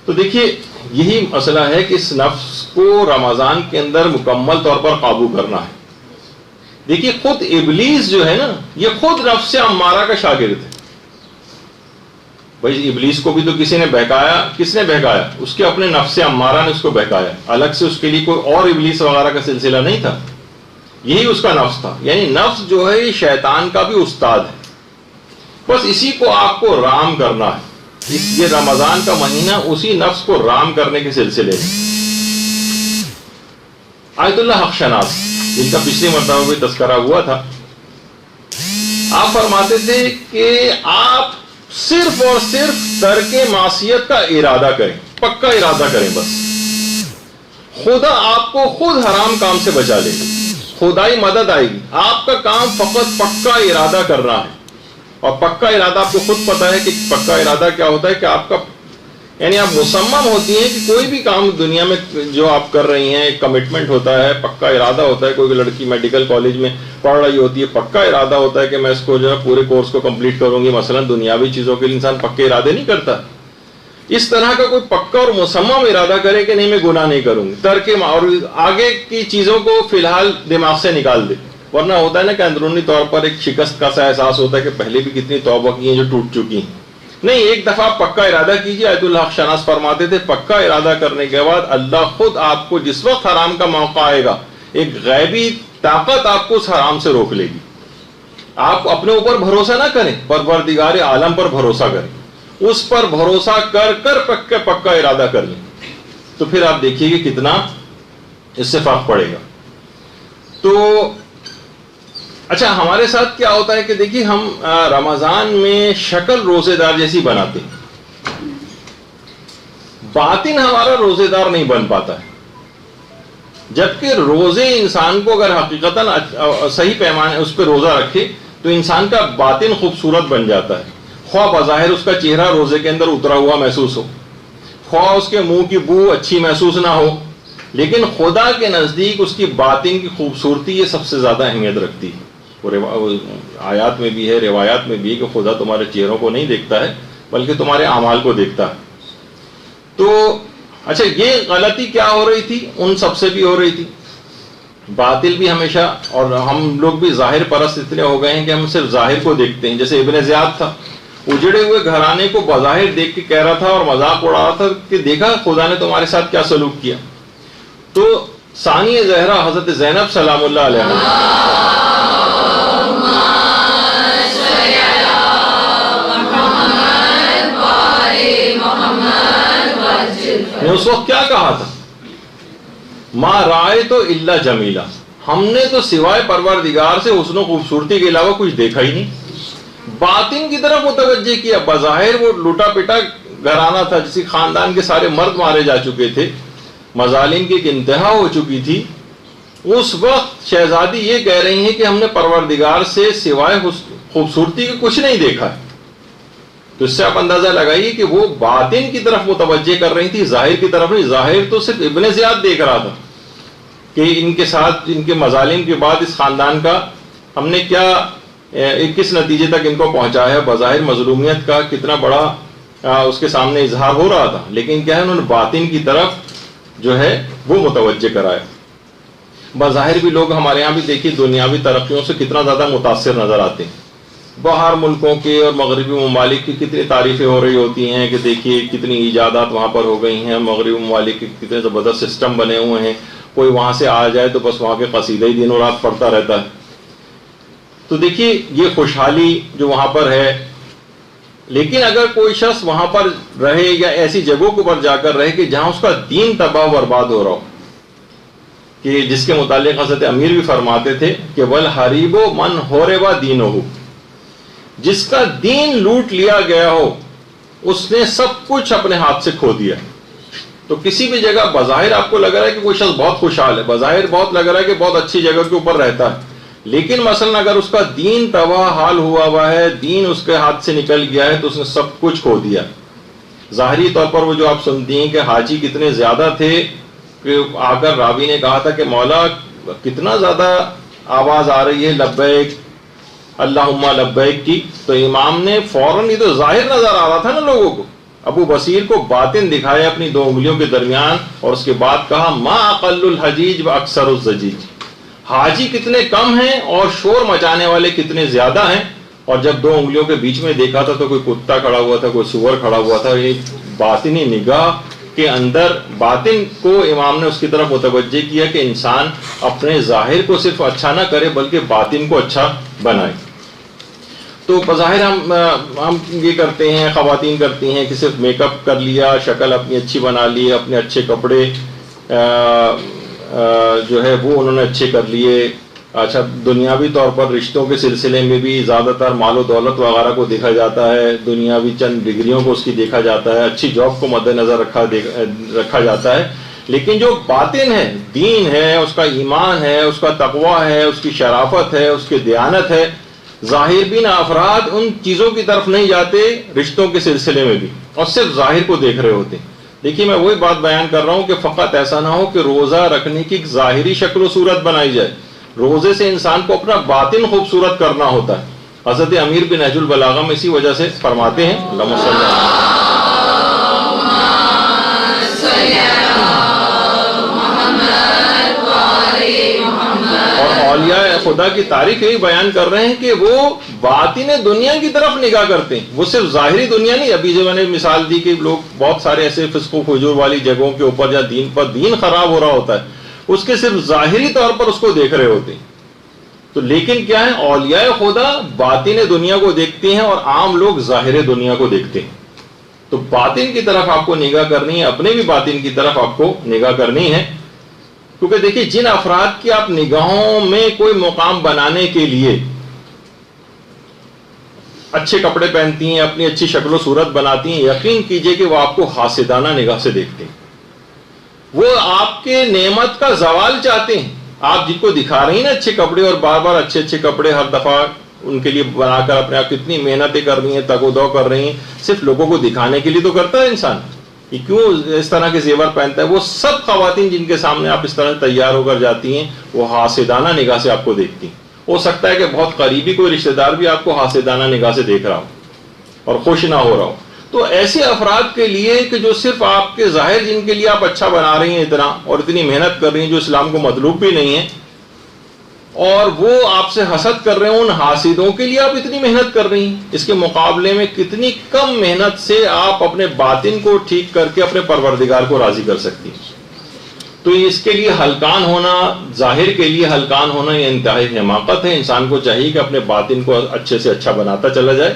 Speaker 1: تو دیکھیے یہی مسئلہ ہے کہ اس نفس کو رمضان کے اندر مکمل طور پر قابو کرنا ہے۔ دیکھیے خود ابلیس جو ہے نا، یہ خود نفس امارہ کا شاگرد ہے۔ بھائی ابلیس کو بھی تو کسی نے بہکایا، کس نے بہکایا؟ اس کے اپنے نفس امارہ نے اس کو بہکایا، الگ سے اس کے لیے کوئی اور ابلیس وغیرہ کا سلسلہ نہیں تھا، یہی اس کا نفس تھا۔ یعنی نفس جو ہے یہ شیطان کا بھی استاد ہے، بس اسی کو آپ کو رام کرنا ہے۔ یہ رمضان کا مہینہ اسی نفس کو رام کرنے کے سلسلے میں۔ آیت اللہ حق شناس جن کا پچھلی مرتبہ بھی تذکرہ ہوا تھا، آپ فرماتے تھے کہ آپ صرف اور صرف ترک معصیت کا ارادہ کریں، پکا ارادہ کریں، بس خدا آپ کو خود حرام کام سے بچا لے گا، خدائی مدد آئے گی۔ آپ کا کام فقط پکا ارادہ کرنا ہے، اور پکا ارادہ آپ کو خود پتا ہے کہ پکا ارادہ کیا ہوتا ہے، کہ آپ کا یعنی آپ مصمم ہوتی ہیں کہ کوئی بھی کام دنیا میں جو آپ کر رہی ہیں ایک کمٹمنٹ ہوتا ہے، پکا ارادہ ہوتا ہے۔ کوئی لڑکی میڈیکل کالج میں پڑھ رہی ہوتی ہے، پکا ارادہ ہوتا ہے کہ میں اس کو جو ہے پورے کورس کو کمپلیٹ کروں گی، مثلا دنیاوی چیزوں کے لیے انسان پکے ارادے نہیں کرتا۔ اس طرح کا کوئی پکا اور مصمم ارادہ کرے کہ نہیں میں گناہ نہیں کروں گی، ترک اور آگے کی چیزوں کو فی الحال دماغ سے نکال دے، ورنہ ہوتا ہے نا کہ اندرونی طور پر ایک شکست کا سا احساس ہوتا ہے کہ پہلے بھی کتنی توبہ کی ہیں جو ٹوٹ چکی ہیں۔ نہیں، ایک دفعہ پکا ارادہ کیجیے۔ آیت اللہ حق شناس فرماتے تھے پکا ارادہ کرنے کے بعد اللہ خود آپ کو جس وقت حرام کا موقع آئے گا ایک غیبی طاقت آپ کو اس حرام سے روک لے گی۔ آپ اپنے اوپر بھروسہ نہ کریں، پروردگار عالم پر بھروسہ کریں، اس پر بھروسہ کر کر پکا ارادہ کر لیں، تو پھر آپ دیکھیے کہ کتنا اس سے فرق پڑے گا۔ تو اچھا ہمارے ساتھ کیا ہوتا ہے کہ دیکھیے ہم رمضان میں شکل روزے دار جیسی بناتے ہیں، باطن ہمارا روزے دار نہیں بن پاتا ہے، جبکہ روزے انسان کو اگر حقیقتاً صحیح پیمانے اس پہ روزہ رکھے تو انسان کا باطن خوبصورت بن جاتا ہے، خواہ بظاہر اس کا چہرہ روزے کے اندر اترا ہوا محسوس ہو، خواہ اس کے منہ کی بو اچھی محسوس نہ ہو، لیکن خدا کے نزدیک اس کی باطن کی خوبصورتی یہ سب سے زیادہ اہمیت رکھتی ہے۔ آیات میں بھی ہے، روایات میں بھی ہے کہ خدا تمہارے چہروں کو نہیں دیکھتا ہے بلکہ تمہارے اعمال کو دیکھتا ہے۔ تو اچھا یہ غلطی کیا ہو رہی تھی؟ ان سب سے بھی ہو رہی تھی، باطل بھی ہمیشہ، اور ہم لوگ بھی ظاہر پرست اتنے ہو گئے ہیں کہ ہم صرف ظاہر کو دیکھتے ہیں۔ جیسے ابن زیاد تھا، اجڑے ہوئے گھرانے کو بظاہر دیکھ کے کہہ رہا تھا اور مذاق اڑا رہا تھا کہ دیکھا خدا نے تمہارے ساتھ کیا سلوک کیا۔ تو ثانی زہرا حضرت زینب سلام اللہ علیہ نے اس وقت کیا کہا تھا؟ ما رائے تو الا جمیلا، ہم نے تو سوائے پروردگار سے حسن و خوبصورتی کے علاوہ کچھ دیکھا ہی نہیں۔ باطن کی طرف متوجہ کیا، بظاہر وہ لوٹا پٹا گھرانہ تھا، جس خاندان کے سارے مرد مارے جا چکے تھے، مظالم کی ایک انتہا ہو چکی تھی، اس وقت شہزادی یہ کہہ رہی ہیں کہ ہم نے پروردگار سے سوائے خوبصورتی کے کچھ نہیں دیکھا ہے۔ تو اس سے آپ اندازہ لگائیے کہ وہ باطن کی طرف متوجہ کر رہی تھی، ظاہر کی طرف نہیں۔ ظاہر تو صرف ابن زیاد دیکھ رہا تھا کہ ان کے ساتھ ان کے مظالم کے بعد اس خاندان کا ہم نے کیا کس نتیجے تک ان کو پہنچایا ہے۔ بظاہر مظلومیت کا کتنا بڑا اس کے سامنے اظہار ہو رہا تھا، لیکن کیا ہے انہوں نے باطن کی طرف جو ہے وہ متوجہ کرایا۔ بظاہر بھی لوگ ہمارے یہاں بھی دیکھیے دنیاوی ترقیوں سے کتنا زیادہ متاثر نظر آتے ہیں۔ باہر ملکوں کے اور مغربی ممالک کی کتنی تعریفیں ہو رہی ہوتی ہیں کہ دیکھیے کتنی ایجادات وہاں پر ہو گئی ہیں، مغربی ممالک کے کتنے زبردست سسٹم بنے ہوئے ہیں، کوئی وہاں سے آ جائے تو بس وہاں کے قصیدے ہی دن و رات پڑھتا رہتا ہے۔ تو دیکھیے یہ خوشحالی جو وہاں پر ہے، لیکن اگر کوئی شخص وہاں پر رہے یا ایسی جگہوں کے اوپر جا کر رہے کہ جہاں اس کا دین تباہ و برباد ہو رہا ہو، کہ جس کے متعلق حضرت امیر بھی فرماتے تھے کہ وَالْحَرِيبُ مَنْ حُرِبَ دِينُهُ، جس کا دین لوٹ لیا گیا ہو اس نے سب کچھ اپنے ہاتھ سے کھو دیا۔ تو کسی بھی جگہ بظاہر آپ کو لگ رہا ہے کہ کوئی شخص بہت خوشحال ہے، بظاہر بہت لگ رہا ہے کہ بہت اچھی جگہ کے اوپر رہتا ہے، لیکن مثلا اگر اس کا دین تباہ حال ہوا ہے، دین اس کے ہاتھ سے نکل گیا ہے، تو اس نے سب کچھ کھو دیا۔ ظاہری طور پر وہ جو آپ سنتی ہیں کہ حاجی کتنے زیادہ تھے کہ آ کر راوی نے کہا تھا کہ مولا کتنا زیادہ آواز آ رہی ہے لبیک اللہم لبیک کی، تو امام نے فوراً، یہ تو ظاہر نظر آ رہا تھا نا لوگوں کو، ابو بصیر کو باطن دکھایا اپنی دو انگلیوں کے درمیان، اور اس کے بعد کہا ما اقل الحجیج و اکثر الزجیج، حاجی کتنے کم ہیں اور شور مچانے والے کتنے زیادہ ہیں۔ اور جب دو انگلیوں کے بیچ میں دیکھا تھا تو کوئی کتا کھڑا ہوا تھا، کوئی سور کھڑا ہوا تھا۔ یہ باطنی نگاہ کے اندر باطن کو امام نے اس کی طرف متوجہ کیا کہ انسان اپنے ظاہر کو صرف اچھا نہ کرے بلکہ باطن کو اچھا بنائے۔ تو بظاہر ہم یہ کرتے ہیں، خواتین کرتی ہیں کہ صرف میک اپ کر لیا، شکل اپنی اچھی بنا لی، اپنے اچھے کپڑے جو ہے وہ انہوں نے اچھے کر لیے۔ اچھا دنیاوی طور پر رشتوں کے سلسلے میں بھی زیادہ تر مال و دولت وغیرہ کو دیکھا جاتا ہے، دنیاوی چند ڈگریوں کو اس کی دیکھا جاتا ہے، اچھی جاب کو مد نظر رکھا جاتا ہے، لیکن جو باطن ہے، دین ہے، اس کا ایمان ہے، اس کا تقوی ہے، اس کی شرافت ہے، اس کی دیانت ہے، ظاہر بین افراد ان چیزوں کی طرف نہیں جاتے رشتوں کے سلسلے میں بھی، اور صرف ظاہر کو دیکھ رہے ہوتے ہیں۔ دیکھیے میں وہی بات بیان کر رہا ہوں کہ فقط ایسا نہ ہو کہ روزہ رکھنے کی ظاہری شکل و صورت بنائی جائے، روزے سے انسان کو اپنا باطن خوبصورت کرنا ہوتا ہے۔ حضرت امیر بن نہج البلاغہ میں اسی وجہ سے فرماتے ہیں اللہم صلی اللہ اولیاء خدا کی تعریف یہی بیان کر رہے ہیں کہ وہ باطن دنیا کی طرف نگاہ کرتے ہیں، وہ صرف ظاہری دنیا نہیں۔ ابھی جو میں نے مثال دی کہ لوگ بہت سارے ایسے فسق و فجور والی جگہوں کے اوپر یا دین خراب ہو رہا ہوتا ہے، اس کے صرف ظاہری طور پر اس کو دیکھ رہے ہوتے ہیں۔ تو لیکن کیا ہے، اولیاء خدا باطن دنیا کو دیکھتے ہیں اور عام لوگ ظاہر دنیا کو دیکھتے ہیں۔ تو باطن کی طرف آپ کو نگاہ کرنی ہے، اپنے بھی باطن کی طرف آپ کو نگاہ کرنی ہے، کیونکہ دیکھیے جن افراد کی آپ نگاہوں میں کوئی مقام بنانے کے لیے اچھے کپڑے پہنتی ہیں، اپنی اچھی شکل و صورت بناتی ہیں، یقین کیجئے کہ وہ آپ کو حاسدانہ نگاہ سے دیکھتے ہیں، وہ آپ کے نعمت کا زوال چاہتے ہیں۔ آپ جن کو دکھا رہی ہیں نا اچھے کپڑے، اور بار بار اچھے اچھے کپڑے ہر دفعہ ان کے لیے بنا کر اپنے آپ کتنی محنتیں کر رہی ہیں، تگ و دو کر رہی ہیں، صرف لوگوں کو دکھانے کے لیے تو کرتا ہے انسان، یہ کیوں اس طرح کے زیور پہنتا ہے؟ وہ سب خواتین جن کے سامنے آپ اس طرح تیار ہو کر جاتی ہیں، وہ حاسدانہ نگاہ سے آپ کو دیکھتی ہیں۔ ہو سکتا ہے کہ بہت قریبی کوئی رشتہ دار بھی آپ کو حاسدانہ نگاہ سے دیکھ رہا ہو اور خوش نہ ہو رہا ہو۔ تو ایسے افراد کے لیے کہ جو صرف آپ کے ظاہر، جن کے لیے آپ اچھا بنا رہی ہیں اتنا اور اتنی محنت کر رہی ہیں، جو اسلام کو مطلوب بھی نہیں ہے، اور وہ آپ سے حسد کر رہے ہیں، ان حاسدوں کے لیے آپ اتنی محنت کر رہی ہیں، اس کے مقابلے میں کتنی کم محنت سے آپ اپنے باطن کو ٹھیک کر کے اپنے پروردگار کو راضی کر سکتی ہیں۔ تو اس کے لیے ہلکان ہونا، ظاہر کے لیے ہلکان ہونا، یہ انتہائی حماقت ہے۔ انسان کو چاہیے کہ اپنے باطن کو اچھے سے اچھا بناتا چلا جائے،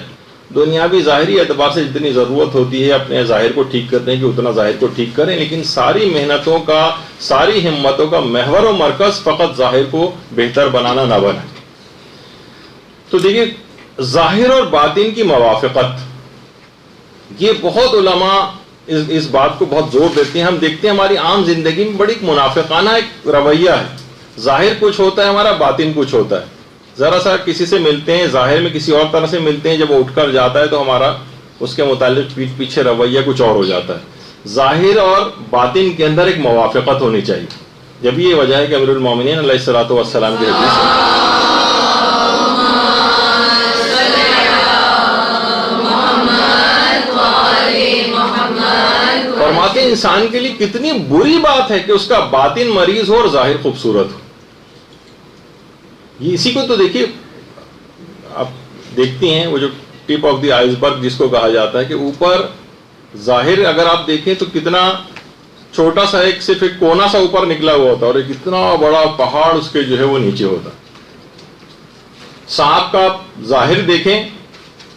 Speaker 1: دنیاوی ظاہری اعتبار سے جتنی ضرورت ہوتی ہے اپنے ظاہر کو ٹھیک کرنے کی اتنا ظاہر کو ٹھیک کریں، لیکن ساری محنتوں کا، ساری ہمتوں کا محور و مرکز فقط ظاہر کو بہتر بنانا نہ بنے۔ تو دیکھیے ظاہر اور باطن کی موافقت، یہ بہت علماء اس بات کو بہت زور دیتے ہیں. ہم دیکھتے ہیں ہماری عام زندگی میں بڑی منافقانہ ایک رویہ ہے. ظاہر کچھ ہوتا ہے ہمارا، باطن کچھ ہوتا ہے. ذرا سا کسی سے ملتے ہیں، ظاہر میں کسی اور طرح سے ملتے ہیں، جب وہ اٹھ کر جاتا ہے تو ہمارا اس کے متعلق پیچھے رویہ کچھ اور ہو جاتا ہے. ظاہر اور باطن کے اندر ایک موافقت ہونی چاہیے. جب یہ وجہ ہے کہ امیر المومنین علیہ الصلوۃ والسلام کی حدیث ہے فرماتے ہیں انسان کے لیے کتنی بری بات ہے کہ اس کا باطن مریض ہو اور ظاہر خوبصورت ہو. یہ اسی کو تو دیکھیے، آپ دیکھتے ہیں وہ جو ٹپ آف دی آئس برگ جس کو کہا جاتا ہے، کہ اوپر ظاہر اگر آپ دیکھیں تو کتنا چھوٹا سا صرف ایک کونا سا اوپر نکلا ہوا ہوتا ہے، اور ایک اتنا بڑا پہاڑ اس کے جو ہے وہ نیچے ہوتا ہے. سانپ کا ظاہر دیکھیں،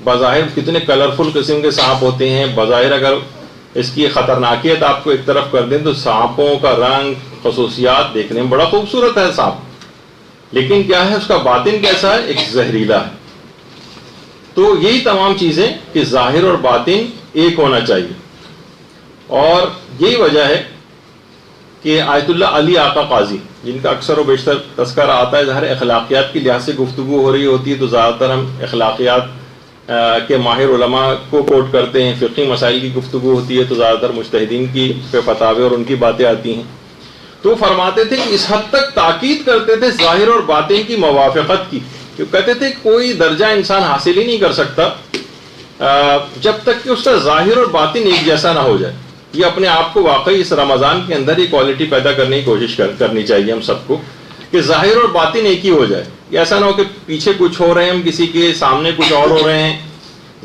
Speaker 1: بظاہر کتنے کلرفل قسم کے سانپ ہوتے ہیں. بظاہر اگر اس کی خطرناکیت آپ کو ایک طرف کر دیں تو سانپوں کا رنگ، خصوصیات دیکھنے میں بڑا خوبصورت ہے سانپ. لیکن کیا ہے، اس کا باطن کیسا ہے؟ ایک زہریلا ہے. تو یہی تمام چیزیں کہ ظاہر اور باطن ایک ہونا چاہیے. اور یہی وجہ ہے کہ آیت اللہ علی آقا قاضی، جن کا اکثر و بیشتر تذکرہ آتا ہے، ظاہر اخلاقیات کی لحاظ سے گفتگو ہو رہی ہوتی ہے تو زیادہ تر ہم اخلاقیات کے ماہر علماء کو کوٹ کرتے ہیں. فقہی مسائل کی گفتگو ہوتی ہے تو زیادہ تر مجتہدین کی فتاوے اور ان کی باتیں آتی ہیں. تو فرماتے تھے کہ اس حد تک تاکید کرتے تھے ظاہر اور باطن کی موافقت کی، کہ کہتے تھے کوئی درجہ انسان حاصل ہی نہیں کر سکتا جب تک کہ اس کا ظاہر اور باطن ایک جیسا نہ ہو جائے. یہ اپنے آپ کو واقعی اس رمضان کے اندر یہ کوالٹی پیدا کرنے کی کوشش کرنی چاہیے ہم سب کو، کہ ظاہر اور باطن ایک ہی ہو جائے. ایسا نہ ہو کہ پیچھے کچھ ہو رہے ہیں ہم کسی کے، سامنے کچھ اور ہو رہے ہیں.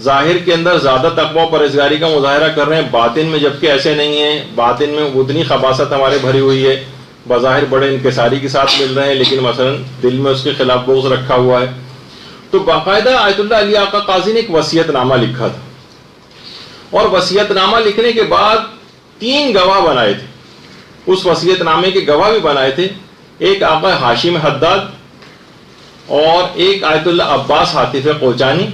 Speaker 1: ظاہر کے اندر زیادہ تقویٰ پرہیزگاری کا مظاہرہ کر رہے ہیں، باطن میں جبکہ ایسے نہیں ہیں. باطن میں اتنی خباثت ہمارے بھری ہوئی ہے، بظاہر بڑے انکساری کے ساتھ مل رہے ہیں لیکن مثلا دل میں اس کے خلاف بغض رکھا ہوا ہے. تو باقاعدہ آیت اللہ علی آقا قاضی نے ایک وصیت نامہ لکھا تھا، اور وصیت نامہ لکھنے کے بعد 3 گواہ بنائے تھے. اس وصیت نامے کے گواہ بھی بنائے تھے، ایک آقا ہاشم حداد، اور ایک آیت اللہ عباس حاتف کوچانی،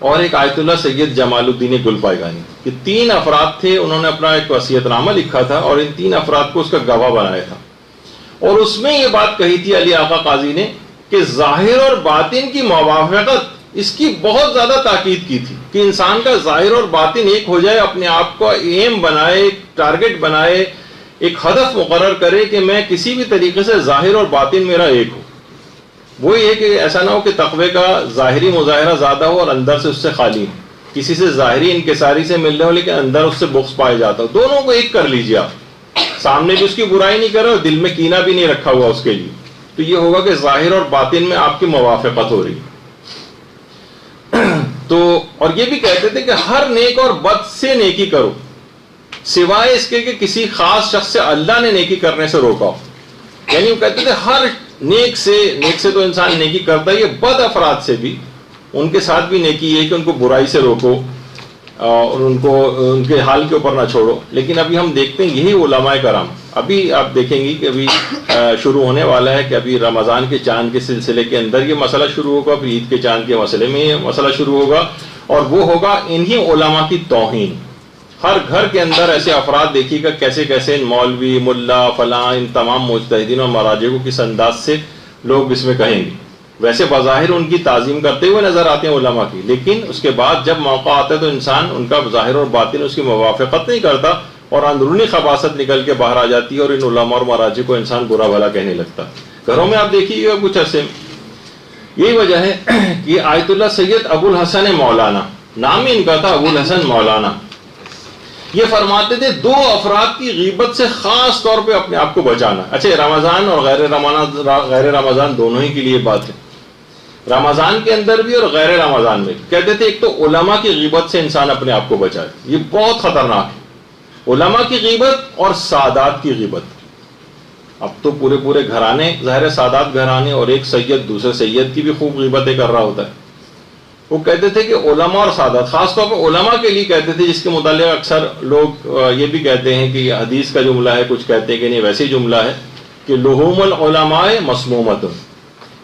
Speaker 1: اور ایک آیت اللہ سید جمال الدین گلپائگانی. یہ 3 افراد تھے. انہوں نے اپنا ایک وصیت نامہ لکھا تھا اور ان 3 افراد کو اس کا گواہ بنایا تھا. اور اس میں یہ بات کہی تھی علی آقا قاضی نے کہ ظاہر اور باطن کی موافقت، اس کی بہت زیادہ تاکید کی تھی کہ انسان کا ظاہر اور باطن ایک ہو جائے. اپنے آپ کو ایم بنائے، ایک ٹارگٹ بنائے، ایک ہدف مقرر کرے کہ میں کسی بھی طریقے سے ظاہر اور باطن میرا ایک ہو. وہ یہ کہ ایسا نہ ہو کہ تقوی کا ظاہری مظاہرہ زیادہ ہو اور اندر سے اس سے خالی ہو. کسی سے ظاہری انکساری سے مل رہے ہو لیکن اندر اس سے بغض پائے جاتا ہو. دونوں کو ایک کر لیجیے. آپ سامنے بھی اس کی برائی نہیں کر رہے اور دل میں کینہ بھی نہیں رکھا ہوا اس کے لیے. تو یہ ہوگا کہ ظاہر اور باطن میں آپ کی موافقت ہو رہی. تو اور یہ بھی کہتے تھے کہ ہر نیک اور بد سے نیکی کرو، سوائے اس کے کہ کسی خاص شخص سے اللہ نے نیکی کرنے سے روکا ہو. یعنی وہ کہتے تھے ہر نیک سے تو انسان نیکی کرتا ہے، یہ بد افراد سے بھی، ان کے ساتھ بھی نیکی ہے کہ ان کو برائی سے روکو اور ان کے حال کے اوپر نہ چھوڑو. لیکن ابھی ہم دیکھتے ہیں یہی علماء کرام، ابھی آپ دیکھیں گی کہ ابھی شروع ہونے والا ہے کہ ابھی رمضان کے چاند کے سلسلے کے اندر یہ مسئلہ شروع ہوگا، پھر عید کے چاند کے مسئلے میں یہ مسئلہ شروع ہوگا، اور وہ ہوگا انہی علماء کی توہین. ہر گھر کے اندر ایسے افراد دیکھیے گا کیسے کیسے مولوی، ملا، فلاں، ان تمام مجتہدین اور مراجع کو کس انداز سے لوگ اس میں کہیں گے. ویسے بظاہر ان کی تعظیم کرتے ہوئے نظر آتے ہیں علماء کی، لیکن اس کے بعد جب موقع آتا ہے تو انسان ان کا ظاہر اور باطن اس کی موافقت نہیں کرتا اور اندرونی خباثت نکل کے باہر آ جاتی ہے اور ان علماء اور مراجع کو انسان برا بھلا کہنے لگتا. گھروں میں آپ دیکھیے گا کچھ عرصے یہی وجہ ہے کہ آیت اللہ سید ابو الحسن مولانا، نام ہی ان کا تھا ابو الحسن مولانا، یہ فرماتے تھے 2 افراد کی غیبت سے خاص طور پہ اپنے آپ کو بچانا. اچھا، رمضان اور غیر رمضان دونوں ہی کے لیے بات ہے، رمضان کے اندر بھی اور غیر رمضان میں. کہتے تھے ایک تو علماء کی غیبت سے انسان اپنے آپ کو بچائے، یہ بہت خطرناک ہے. علماء کی غیبت اور سادات کی غیبت. اب تو پورے گھرانے، ظاہر سادات گھرانے، اور ایک سید دوسرے سید کی بھی خوب غیبتیں کر رہا ہوتا ہے. وہ کہتے تھے کہ علماء اور سادات، خاص طور پر علماء کے لیے کہتے تھے، جس کے متعلق اکثر لوگ یہ بھی کہتے ہیں کہ یہ حدیث کا جملہ ہے، کچھ کہتے ہیں کہ نہیں ویسے جملہ ہے کہ لحوم العلماء مسمومۃ،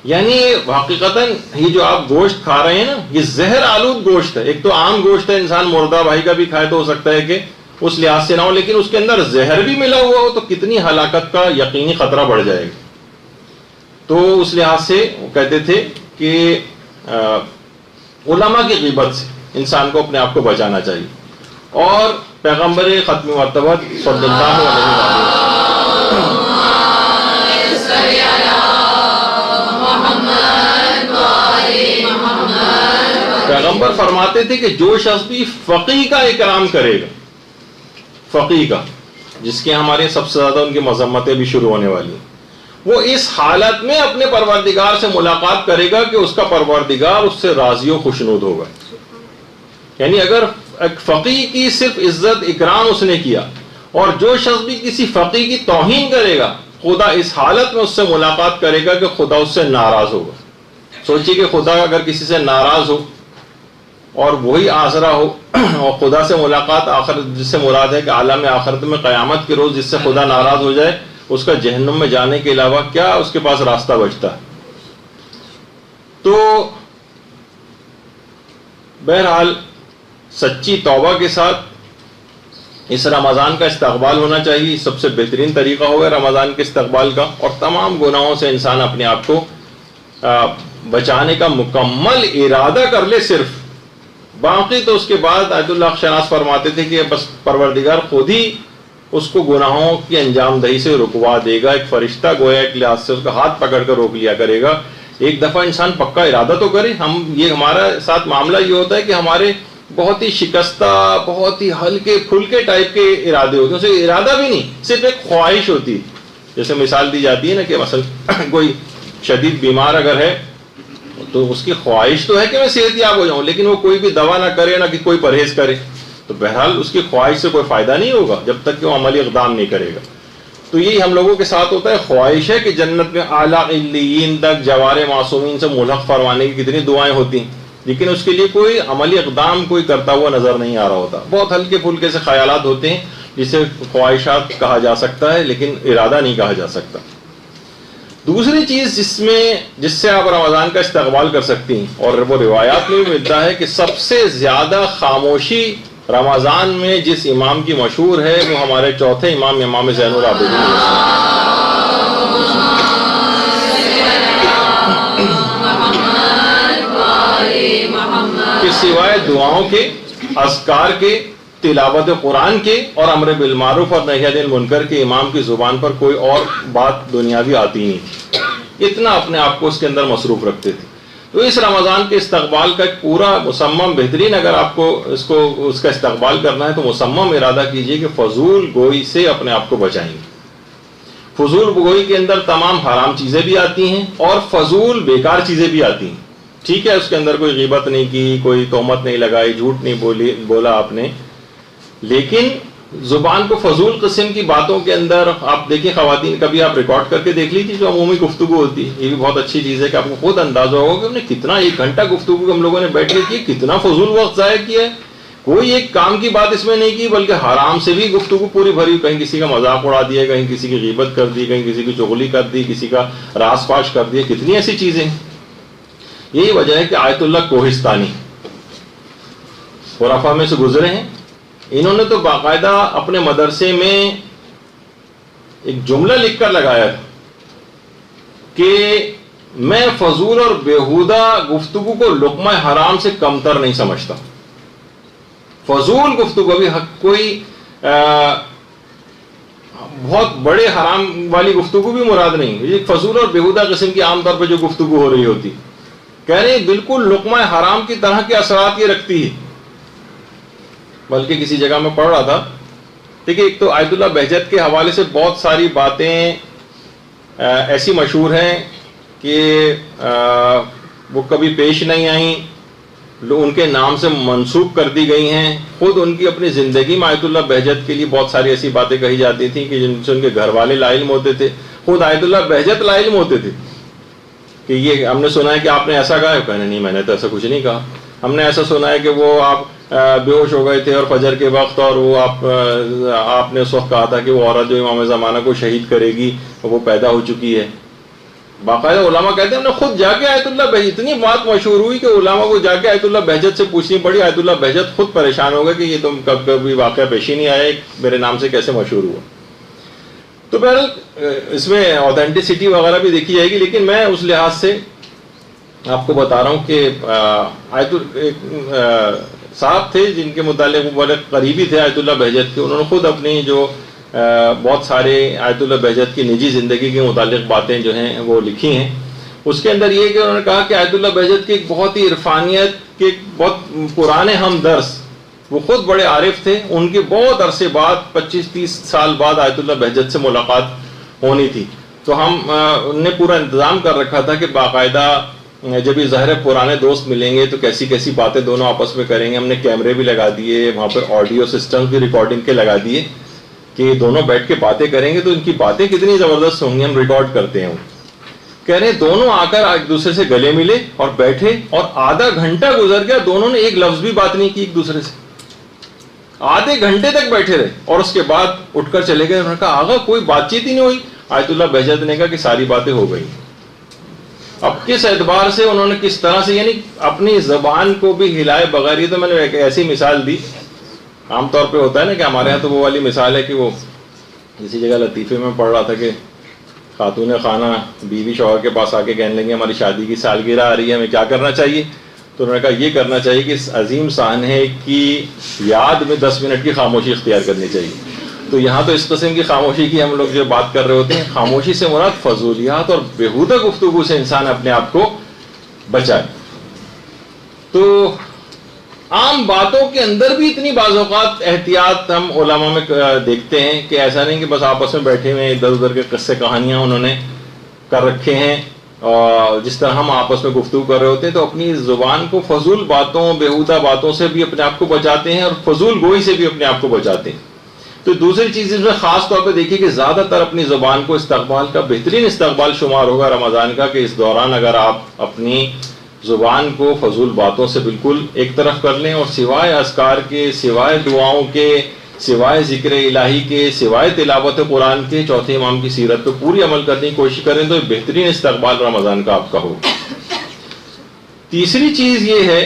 Speaker 1: یعنی حقیقتاً یہ جو آپ گوشت کھا رہے ہیں نا، یہ زہر آلود گوشت ہے. ایک تو عام گوشت ہے، انسان مردہ بھائی کا بھی کھائے تو ہو سکتا ہے کہ اس لحاظ سے نہ ہو، لیکن اس کے اندر زہر بھی ملا ہوا ہو تو کتنی ہلاکت کا یقینی خطرہ بڑھ جائے گا. تو اس لحاظ سے وہ کہتے تھے کہ علماء کی غیبت سے انسان کو اپنے آپ کو بچانا چاہیے. اور پیغمبر ختم مرتبہ صلی اللہ علیہ وسلم پیغمبر فرماتے تھے کہ جو شخص بھی فقیہ کا اکرام کرے گا، فقیہ کا جس کے ہمارے سب سے زیادہ ان کی مذمتیں بھی شروع ہونے والی ہیں، وہ اس حالت میں اپنے پروردگار سے ملاقات کرے گا کہ اس کا پروردگار اس سے راضی و خوشنود ہوگا. یعنی اگر ایک فقیہ کی صرف عزت اکرام اس نے کیا، اور جو شخص بھی کسی فقیہ کی توہین کرے گا، خدا اس حالت میں اس سے ملاقات کرے گا کہ خدا اس سے ناراض ہوگا. سوچیے کہ خدا اگر کسی سے ناراض ہو اور وہی آسرا ہو، اور خدا سے ملاقات آخرت، جس سے مراد ہے کہ عالم آخرت میں قیامت کے روز جس سے خدا ناراض ہو جائے، اس کا جہنم میں جانے کے علاوہ کیا اس کے پاس راستہ بچتا ہے. تو بہرحال سچی توبہ کے ساتھ اس رمضان کا استقبال ہونا چاہیے. سب سے بہترین طریقہ ہوگا رمضان کے استقبال کا، اور تمام گناہوں سے انسان اپنے آپ کو بچانے کا مکمل ارادہ کر لے صرف. باقی تو اس کے بعد آیت اللہ شناس فرماتے تھے کہ بس پروردگار خود ہی اس کو گناہوں کی انجام دہی سے رکوا دے گا. ایک فرشتہ گویا ایک لحاظ سے اس کا ہاتھ پکڑ کر روک لیا کرے گا. ایک دفعہ انسان پکا ارادہ تو کرے. یہ ہمارا ساتھ معاملہ یہ ہوتا ہے کہ ہمارے بہت ہی شکستہ، بہت ہی ہلکے پھلکے ٹائپ کے ارادے ہوتے ہیں. اسے ارادہ بھی نہیں، صرف ایک خواہش ہوتی ہے. جیسے مثال دی جاتی ہے نا کہ مثلا کوئی شدید بیمار اگر ہے تو اس کی خواہش تو ہے کہ میں صحت یاب ہو جاؤں، لیکن وہ کوئی بھی دوا نہ کرے نہ کہ کوئی پرہیز کرے، تو بہرحال اس کی خواہش سے کوئی فائدہ نہیں ہوگا جب تک کہ وہ عملی اقدام نہیں کرے گا. تو یہی ہم لوگوں کے ساتھ ہوتا ہے. خواہش ہے کہ جنت میں اعلیٰ علیین تک جوار معصومین سے ملحق فرمانے کی کتنی دعائیں ہوتی ہیں، لیکن اس کے لیے کوئی عملی اقدام کوئی کرتا ہوا نظر نہیں آ رہا ہوتا. بہت ہلکے پھلکے سے خیالات ہوتے ہیں جسے خواہشات کہا جا سکتا ہے، لیکن ارادہ نہیں کہا جا سکتا. دوسری چیز جس سے آپ رمضان کا استقبال کر سکتی ہیں، اور وہ روایات میں بھی ملتا ہے کہ سب سے زیادہ خاموشی رمضان میں جس امام کی مشہور ہے وہ ہمارے چوتھے امام زین العابدین کہ سوائے دعاؤں کے، اذکار کے، تلاوت قرآن کے اور امر بالمعروف اور نہی عن المنکر کے امام کی زبان پر کوئی اور بات دنیاوی آتی نہیں تھی. اتنا اپنے آپ کو اس کے اندر مصروف رکھتے تھے. تو اس رمضان کے استقبال کا ایک پورا مصمم بہترین، اگر آپ کو اس کا استقبال کرنا ہے تو مصمم ارادہ کیجئے کہ فضول گوئی سے اپنے آپ کو بچائیں گے. فضول گوئی کے اندر تمام حرام چیزیں بھی آتی ہیں اور فضول بیکار چیزیں بھی آتی ہیں. ٹھیک ہے، اس کے اندر کوئی غیبت نہیں کی، کوئی تہمت نہیں لگائی، جھوٹ نہیں بولا آپ نے، لیکن زبان کو فضول قسم کی باتوں کے اندر آپ دیکھیں. خواتین کبھی آپ ریکارڈ کر کے دیکھ لیجیے جو عمومی گفتگو ہوتی ہے. یہ بھی بہت اچھی چیز ہے کہ آپ کو خود اندازہ ہوگا کہ ہم نے کتنا 1 گھنٹہ گفتگو ہم لوگوں نے بیٹھ کے کی، کتنا فضول وقت ضائع کیا ہے. کوئی ایک کام کی بات اس میں نہیں کی، بلکہ حرام سے بھی گفتگو پوری بھری. کہیں کسی کا مذاق اڑا دیا، کہیں کسی کی غیبت کر دی، کہیں کسی کی چغلی کر دی، کسی کا راز فاش کر دیا. کتنی ایسی چیزیں. یہی وجہ ہے کہ آیت اللہ کوہستانی خرافہ میں سے گزرے ہیں. انہوں نے تو باقاعدہ اپنے مدرسے میں ایک جملہ لکھ کر لگایا تھا کہ میں فضول اور بیہودہ گفتگو کو لقمہ حرام سے کمتر نہیں سمجھتا. فضول گفتگو بھی کوئی بہت بڑے حرام والی گفتگو بھی مراد نہیں. یہ فضول اور بیہودہ قسم کی عام طور پہ جو گفتگو ہو رہی ہوتی، کہہ رہے ہیں بالکل لقمہ حرام کی طرح کے اثرات یہ رکھتی ہے. بلکہ کسی جگہ میں پڑھ رہا تھا، دیکھیے ایک تو آیت اللہ بہجت کے حوالے سے بہت ساری باتیں ایسی مشہور ہیں کہ وہ کبھی پیش نہیں آئیں، ان کے نام سے منسوب کر دی گئی ہیں. خود ان کی اپنی زندگی میں آیت اللہ بہجت کے لیے بہت ساری ایسی باتیں کہی جاتی تھیں کہ جن سے ان کے گھر والے لا علم ہوتے تھے. خود آیت اللہ بہجت لا علم ہوتے تھے کہ یہ ہم نے سنا ہے کہ آپ نے ایسا کہا ہے. کہنے نہیں، میں نے تو ایسا کچھ نہیں کہا. ہم نے ایسا سنا ہے کہ وہ آپ بے ہوش ہو گئے تھے اور فجر کے وقت، اور وہ آپ نے اس وقت کہا تھا کہ وہ عورت جو امام زمانہ کو شہید کرے گی وہ پیدا ہو چکی ہے. باقاعدہ علماء کہتے ہیں ہم نے خود جا کے آیت اللہ بہجت، اتنی بات مشہور ہوئی کہ علماء کو جا کے آیت اللہ بہجت سے پوچھنی پڑی. آیت اللہ بہجت خود پریشان ہو گئے کہ یہ تو کبھی واقعہ پیش ہی نہیں آیا، میرے نام سے کیسے مشہور ہوا. تو بہرحال اس میں آتھینٹسٹی وغیرہ بھی دیکھی جائے گی، لیکن میں اس لحاظ سے آپ کو بتا رہا ہوں کہ صاحب تھے جن کے متعلق بڑے قریبی تھے آیت اللہ بہجت کے، انہوں نے خود اپنی جو بہت سارے آیت اللہ بہجت کی نجی زندگی کے متعلق باتیں جو ہیں وہ لکھی ہیں. اس کے اندر یہ کہ انہوں نے کہا کہ آیت اللہ بہجت کے ایک بہت ہی عرفانیت کے بہت پرانے ہمدرس، وہ خود بڑے عارف تھے، ان کے بہت عرصے بعد 25-30 سال بعد آیت اللہ بہجت سے ملاقات ہونی تھی. تو ہم نے پورا انتظام کر رکھا تھا کہ باقاعدہ جب یہ ظاہر پرانے دوست ملیں گے تو کیسی کیسی باتیں دونوں آپس میں کریں گے. ہم نے کیمرے بھی لگا دیے وہاں پر، آڈیو سسٹم بھی ریکارڈنگ کے لگا دیے کہ دونوں بیٹھ کے باتیں کریں گے تو ان کی باتیں کتنی زبردست ہوں گی. ہم ریکارڈ کرتے ہیں. کہہ رہے ہیں دونوں آ کر ایک دوسرے سے گلے ملے اور بیٹھے، اور آدھا گھنٹہ گزر گیا دونوں نے ایک لفظ بھی بات نہیں کی ایک دوسرے سے. آدھے گھنٹے تک بیٹھے رہے اور اس کے بعد اٹھ کر چلے گئے. انہوں نے کہا آغا کوئی بات چیت ہی نہیں ہوئی. آیت اللہ بہجت نے کہا کہ ساری باتیں ہو گئی. اب کس اعتبار سے انہوں نے کس طرح سے، یعنی اپنی زبان کو بھی ہلائے بغیر. یہ تو میں نے ایک ایسی مثال دی، عام طور پہ ہوتا ہے نا کہ ہمارے ہاں تو وہ والی مثال ہے کہ وہ کسی جگہ لطیفے میں پڑھ رہا تھا کہ خاتون خانہ بیوی شوہر کے پاس آ کے کہنے لگے ہماری شادی کی سالگرہ آ رہی ہے، ہمیں کیا کرنا چاہیے؟ تو انہوں نے کہا یہ کرنا چاہیے کہ اس عظیم سانحے کی یاد میں 10 منٹ کی خاموشی اختیار کرنی چاہیے. تو یہاں تو اس قسم کی خاموشی کی ہم لوگ جو بات کر رہے ہوتے ہیں، خاموشی سے مراد فضولیات اور بیہودہ گفتگو سے انسان اپنے آپ کو بچائے. تو عام باتوں کے اندر بھی اتنی بعض اوقات احتیاط ہم علماء میں دیکھتے ہیں کہ ایسا نہیں کہ بس آپس میں بیٹھے ہوئے ادھر ادھر کے قصے کہانیاں انہوں نے کر رکھے ہیں، اور جس طرح ہم آپس میں گفتگو کر رہے ہوتے ہیں تو اپنی زبان کو فضول باتوں بیہودہ باتوں سے بھی اپنے آپ کو بچاتے ہیں اور فضول گوئی سے بھی اپنے آپ کو بچاتے ہیں. تو دوسری چیز اس میں خاص طور پہ دیکھیے کہ زیادہ تر اپنی زبان کو استقبال کا بہترین استقبال شمار ہوگا رمضان کا، کہ اس دوران اگر آپ اپنی زبان کو فضول باتوں سے بالکل ایک طرف کر لیں اور سوائے اذکار کے، سوائے دعاؤں کے، سوائے ذکر الہی کے، سوائے تلاوت قرآن کے چوتھے امام کی سیرت پہ پوری عمل کرنے کی کوشش کریں تو بہترین استقبال رمضان کا آپ کا ہو. تیسری چیز یہ ہے،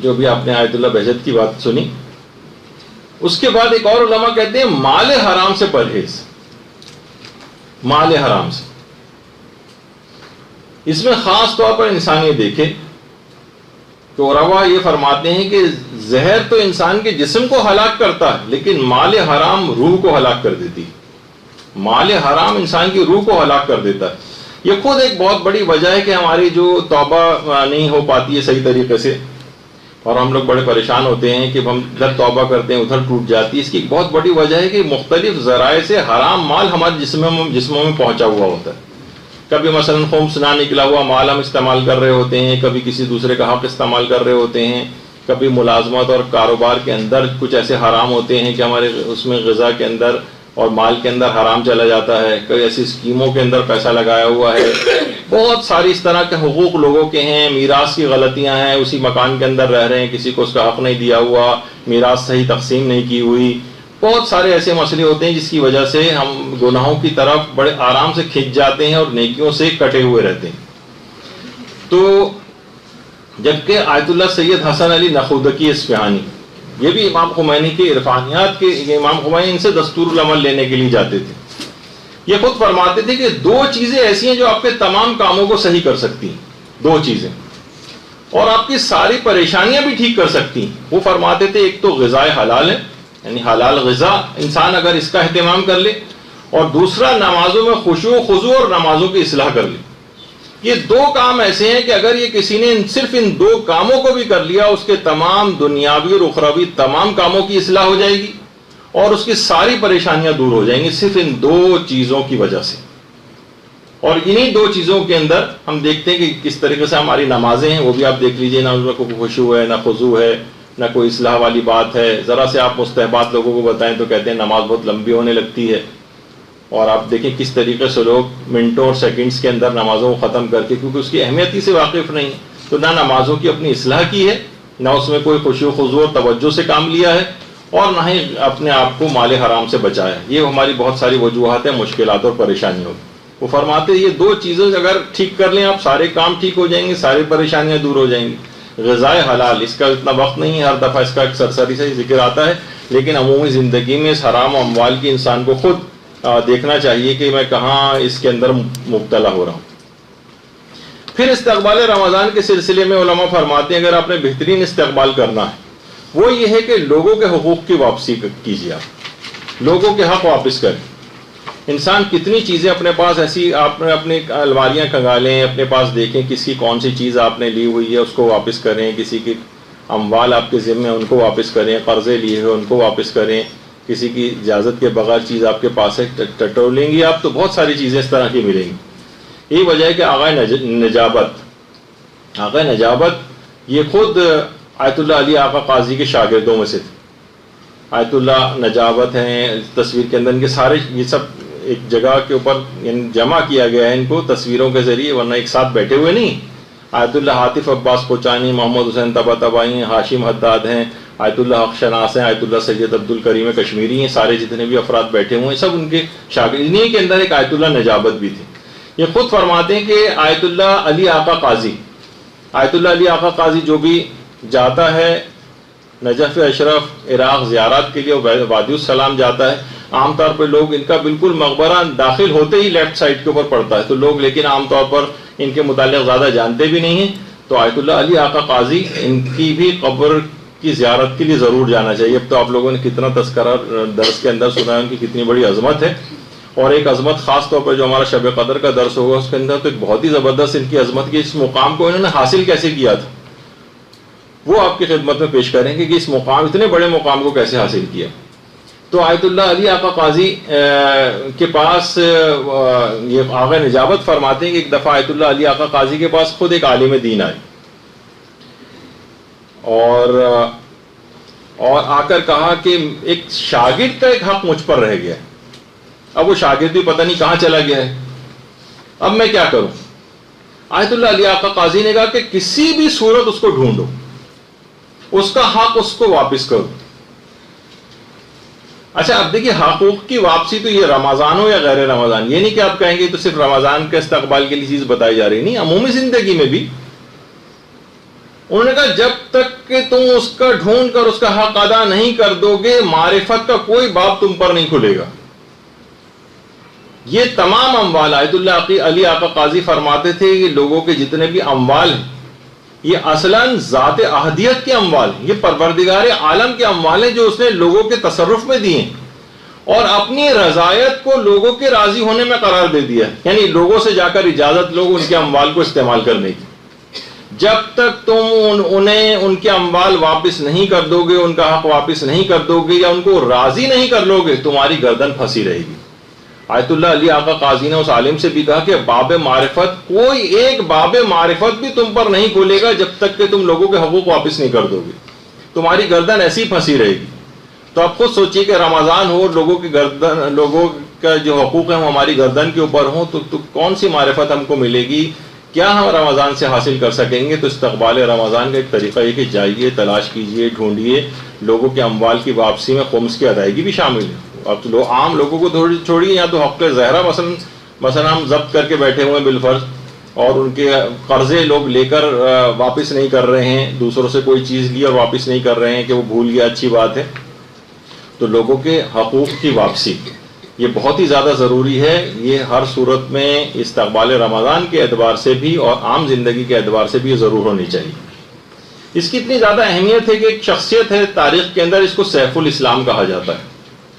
Speaker 1: جو بھی آپ نے آیت اللہ بہجت کی بات سنی، اس کے بعد ایک اور علماء کہتے ہیں مال حرام سے پرہیز. مال حرام سے، اس میں خاص طور پر انسان یہ دیکھے تو علماء یہ فرماتے ہیں کہ زہر تو انسان کے جسم کو ہلاک کرتا ہے لیکن مال حرام روح کو ہلاک کر دیتی. مال حرام انسان کی روح کو ہلاک کر دیتا ہے. یہ خود ایک بہت بڑی وجہ ہے کہ ہماری جو توبہ نہیں ہو پاتی ہے صحیح طریقے سے، اور ہم لوگ بڑے پریشان ہوتے ہیں کہ ہم ادھر توبہ کرتے ہیں ادھر ٹوٹ جاتی ہے. اس کی ایک بہت بڑی وجہ ہے کہ مختلف ذرائع سے حرام مال ہمارے جسموں میں پہنچا ہوا ہوتا ہے. کبھی مثلا خمس نہ نکلا ہوا مال ہم استعمال کر رہے ہوتے ہیں، کبھی کسی دوسرے کا حق استعمال کر رہے ہوتے ہیں، کبھی ملازمت اور کاروبار کے اندر کچھ ایسے حرام ہوتے ہیں کہ ہمارے اس میں غذا کے اندر اور مال کے اندر حرام چلا جاتا ہے. کئی ایسی اسکیموں کے اندر پیسہ لگایا ہوا ہے. بہت ساری اس طرح کے حقوق لوگوں کے ہیں. میراث کی غلطیاں ہیں، اسی مکان کے اندر رہ رہے ہیں، کسی کو اس کا حق نہیں دیا ہوا، میراث صحیح تقسیم نہیں کی ہوئی. بہت سارے ایسے مسئلے ہوتے ہیں جس کی وجہ سے ہم گناہوں کی طرف بڑے آرام سے کھنچ جاتے ہیں اور نیکیوں سے کٹے ہوئے رہتے ہیں. تو جبکہ آیت اللہ سید حسن علی نخودکی اصفہانی، یہ بھی امام خمینی کے عرفانیات کے، امام خمینی ان سے دستور العمل لینے کے لیے جاتے تھے. یہ خود فرماتے تھے کہ 2 چیزیں ایسی ہیں جو آپ کے تمام کاموں کو صحیح کر سکتی ہیں. 2 چیزیں، اور آپ کی ساری پریشانیاں بھی ٹھیک کر سکتی ہیں. وہ فرماتے تھے ایک تو غذائے حلال ہے، یعنی حلال غذا انسان اگر اس کا اہتمام کر لے، اور دوسرا نمازوں میں خشوع و خضوع اور نمازوں کی اصلاح کر لے. یہ 2 کام ایسے ہیں کہ اگر یہ کسی نے صرف ان 2 کاموں کو بھی کر لیا، اس کے تمام دنیاوی اور اخروی تمام کاموں کی اصلاح ہو جائے گی اور اس کی ساری پریشانیاں دور ہو جائیں گی صرف ان 2 چیزوں کی وجہ سے. اور انہی 2 چیزوں کے اندر ہم دیکھتے ہیں کہ کس طریقے سے ہماری نمازیں ہیں، وہ بھی آپ دیکھ لیجئے، نہ اس میں کوئی خشوع ہے، نہ خضوع ہے، نہ کوئی اصلاح والی بات ہے. ذرا سے آپ مستحبات لوگوں کو بتائیں تو کہتے ہیں نماز بہت لمبی ہونے لگتی ہے. اور آپ دیکھیں کس طریقے سے لوگ منٹوں اور سیکنڈز کے اندر نمازوں کو ختم کر کے، کیونکہ اس کی اہمیت ہی سے واقف نہیں، تو نہ نمازوں کی اپنی اصلاح کی ہے، نہ اس میں کوئی خشوع و خضوع اور توجہ سے کام لیا ہے، اور نہ ہی اپنے آپ کو مال حرام سے بچایا. یہ ہماری بہت ساری وجوہات ہیں مشکلات اور پریشانیوں. وہ فرماتے یہ دو چیزیں اگر ٹھیک کر لیں آپ سارے کام ٹھیک ہو جائیں گے, ساری پریشانیاں دور ہو جائیں گی. غذائے حلال, اس کا اتنا وقت نہیں ہے, ہر دفعہ اس کا ایک سرسری سے ذکر آتا ہے, لیکن عمومی زندگی میں اس حرام اموال کی انسان کو خود دیکھنا چاہیے کہ میں کہاں اس کے اندر مبتلا ہو رہا ہوں. پھر استقبال رمضان کے سلسلے میں علماء فرماتے ہیں اگر آپ نے بہترین استقبال کرنا ہے وہ یہ ہے کہ لوگوں کے حقوق کی واپسی کیجیے. آپ لوگوں کے حق واپس کریں. انسان کتنی چیزیں اپنے پاس ایسی, آپ نے اپنی الماریاں کھنگالیں, اپنے پاس دیکھیں کس کی کون سی چیز آپ نے لی ہوئی ہے اس کو واپس کریں, کسی کی اموال آپ کے ذمے ان کو واپس کریں, قرضے لیے ہوئے ان کو واپس کریں, کسی کی اجازت کے بغیر چیز آپ کے پاس ہے ٹٹولیں گی آپ تو بہت ساری چیزیں اس طرح کی ملیں گی. یہی وجہ ہے کہ آقا نجابت یہ خود آیت اللہ علی آقا قاضی کے شاگردوں میں سے تھے. آیت اللہ نجابت ہیں تصویر کے اندر, ان کے سارے یہ سب ایک جگہ کے اوپر جمع کیا گیا ہے ان کو تصویروں کے ذریعے, ورنہ ایک ساتھ بیٹھے ہوئے نہیں. آیت اللہ حاطف عباس کوچانی, محمد حسین طباطبائی ہیں, ہاشم حداد ہیں, آیت اللہ حق شناس ہیں, آیت اللہ سید عبد الکریم کشمیری ہیں, سارے جتنے بھی افراد بیٹھے ہوئے ہیں سب ان کے شاگرد. انہیں کے اندر ایک آیت اللہ نجابت بھی تھی. یہ خود فرماتے ہیں کہ آیت اللہ علی آقا قاضی جو بھی جاتا ہے نجف اشرف عراق زیارات کے لیے وادی السلام جاتا ہے, عام طور پر لوگ ان کا بالکل مقبرہ داخل ہوتے ہی لیفٹ سائڈ کے اوپر پڑتا ہے, تو لوگ لیکن عام طور پر ان کے متعلق زیادہ جانتے بھی نہیں ہیں. تو آیت اللہ علی آقا قاضی ان کی بھی قبر کی زیارت کے لیے ضرور جانا چاہیے. اب تو آپ لوگوں نے کتنا تذکرہ درس کے اندر سنا ہے ان کی کتنی بڑی عظمت ہے, اور ایک عظمت خاص طور پر جو ہمارا شب قدر کا درس ہوگا اس کے اندر تو ایک بہت ہی زبردست ان کی عظمت کی, اس مقام کو انہوں نے حاصل کیسے کیا تھا وہ آپ کی خدمت میں پیش کریں گے کہ اس مقام, اتنے بڑے مقام کو کیسے حاصل کیا. تو آیت اللہ علی آقا قاضی کے پاس یہ آقا نجابت فرماتے ہیں کہ ایک دفعہ آیت اللہ علی آقا قاضی کے پاس خود ایک عالم دین آئے اور آ کر کہا کہ ایک شاگرد کا ایک حق مجھ پر رہ گیا ہے. اب وہ شاگرد بھی پتہ نہیں کہاں چلا گیا ہے, اب میں کیا کروں. آیت اللہ علی آقا قاضی نے کہا کہ کسی بھی صورت اس کو ڈھونڈو, اس کا حق اس کو واپس کرو. اچھا اب دیکھیے حقوق کی واپسی تو یہ رمضان ہو یا غیر رمضان, یہ نہیں کہ آپ کہیں گے تو صرف رمضان کے استقبال کے لیے چیز بتائی جا رہی, نہیں, عمومی زندگی میں بھی. انہوں نے کہا جب تک کہ تم اس کا ڈھونڈ کر اس کا حق ادا نہیں کر دو گے معرفت کا کوئی باب تم پر نہیں کھلے گا. یہ تمام اموال آیت اللہ علی آقا قاضی فرماتے تھے کہ لوگوں کے جتنے بھی اموال ہیں یہ اصلاً ذات احدیت کے اموال ہیں, یہ پروردگار عالم کے اموال ہیں جو اس نے لوگوں کے تصرف میں دیے اور اپنی رضایت کو لوگوں کے راضی ہونے میں قرار دے دیا ہے, یعنی لوگوں سے جا کر اجازت لوگ ان کے اموال کو استعمال کرنے کی. جب تک تم انہیں ان کے اموال واپس نہیں کر دو گے, ان کا حق واپس نہیں کر دو گے یا ان کو راضی نہیں کر لو گے, تمہاری گردن پھنسی رہے گی. آیت اللہ علی آقا قاضی نے اس عالم سے بھی کہا کہ باب معرفت, کوئی ایک باب معرفت بھی تم پر نہیں کھولے گا جب تک کہ تم لوگوں کے حقوق واپس نہیں کر دو گے, تمہاری گردن ایسی پھنسی رہے گی. تو آپ خود سوچیے کہ رمضان ہو, لوگوں کا جو حقوق ہیں وہ ہماری گردن کے اوپر ہوں, تو کون سی معرفت ہم کو ملے گی, کیا ہم رمضان سے حاصل کر سکیں گے. تو استقبال رمضان کا ایک طریقہ یہ کہ جائیے, تلاش کیجیے, ڈھونڈیے, لوگوں کے اموال کی واپسی میں خمس کی ادائیگی بھی شامل ہے. اب تو عام لوگوں کو چھوڑیے, یا تو حق زہرہ مثلا ہم ضبط کر کے بیٹھے ہوئے بالفرض اور ان کے قرضے لوگ لے کر واپس نہیں کر رہے ہیں, دوسروں سے کوئی چیز لی اور واپس نہیں کر رہے ہیں کہ وہ بھول گیا, اچھی بات ہے. تو لوگوں کے حقوق کی واپسی یہ بہت ہی زیادہ ضروری ہے. یہ ہر صورت میں استقبال رمضان کے اعتبار سے بھی اور عام زندگی کے اعتبار سے بھی یہ ضرور ہونی چاہیے. اس کی اتنی زیادہ اہمیت ہے کہ ایک شخصیت ہے تاریخ کے اندر, اس کو سیف الاسلام کہا جاتا ہے,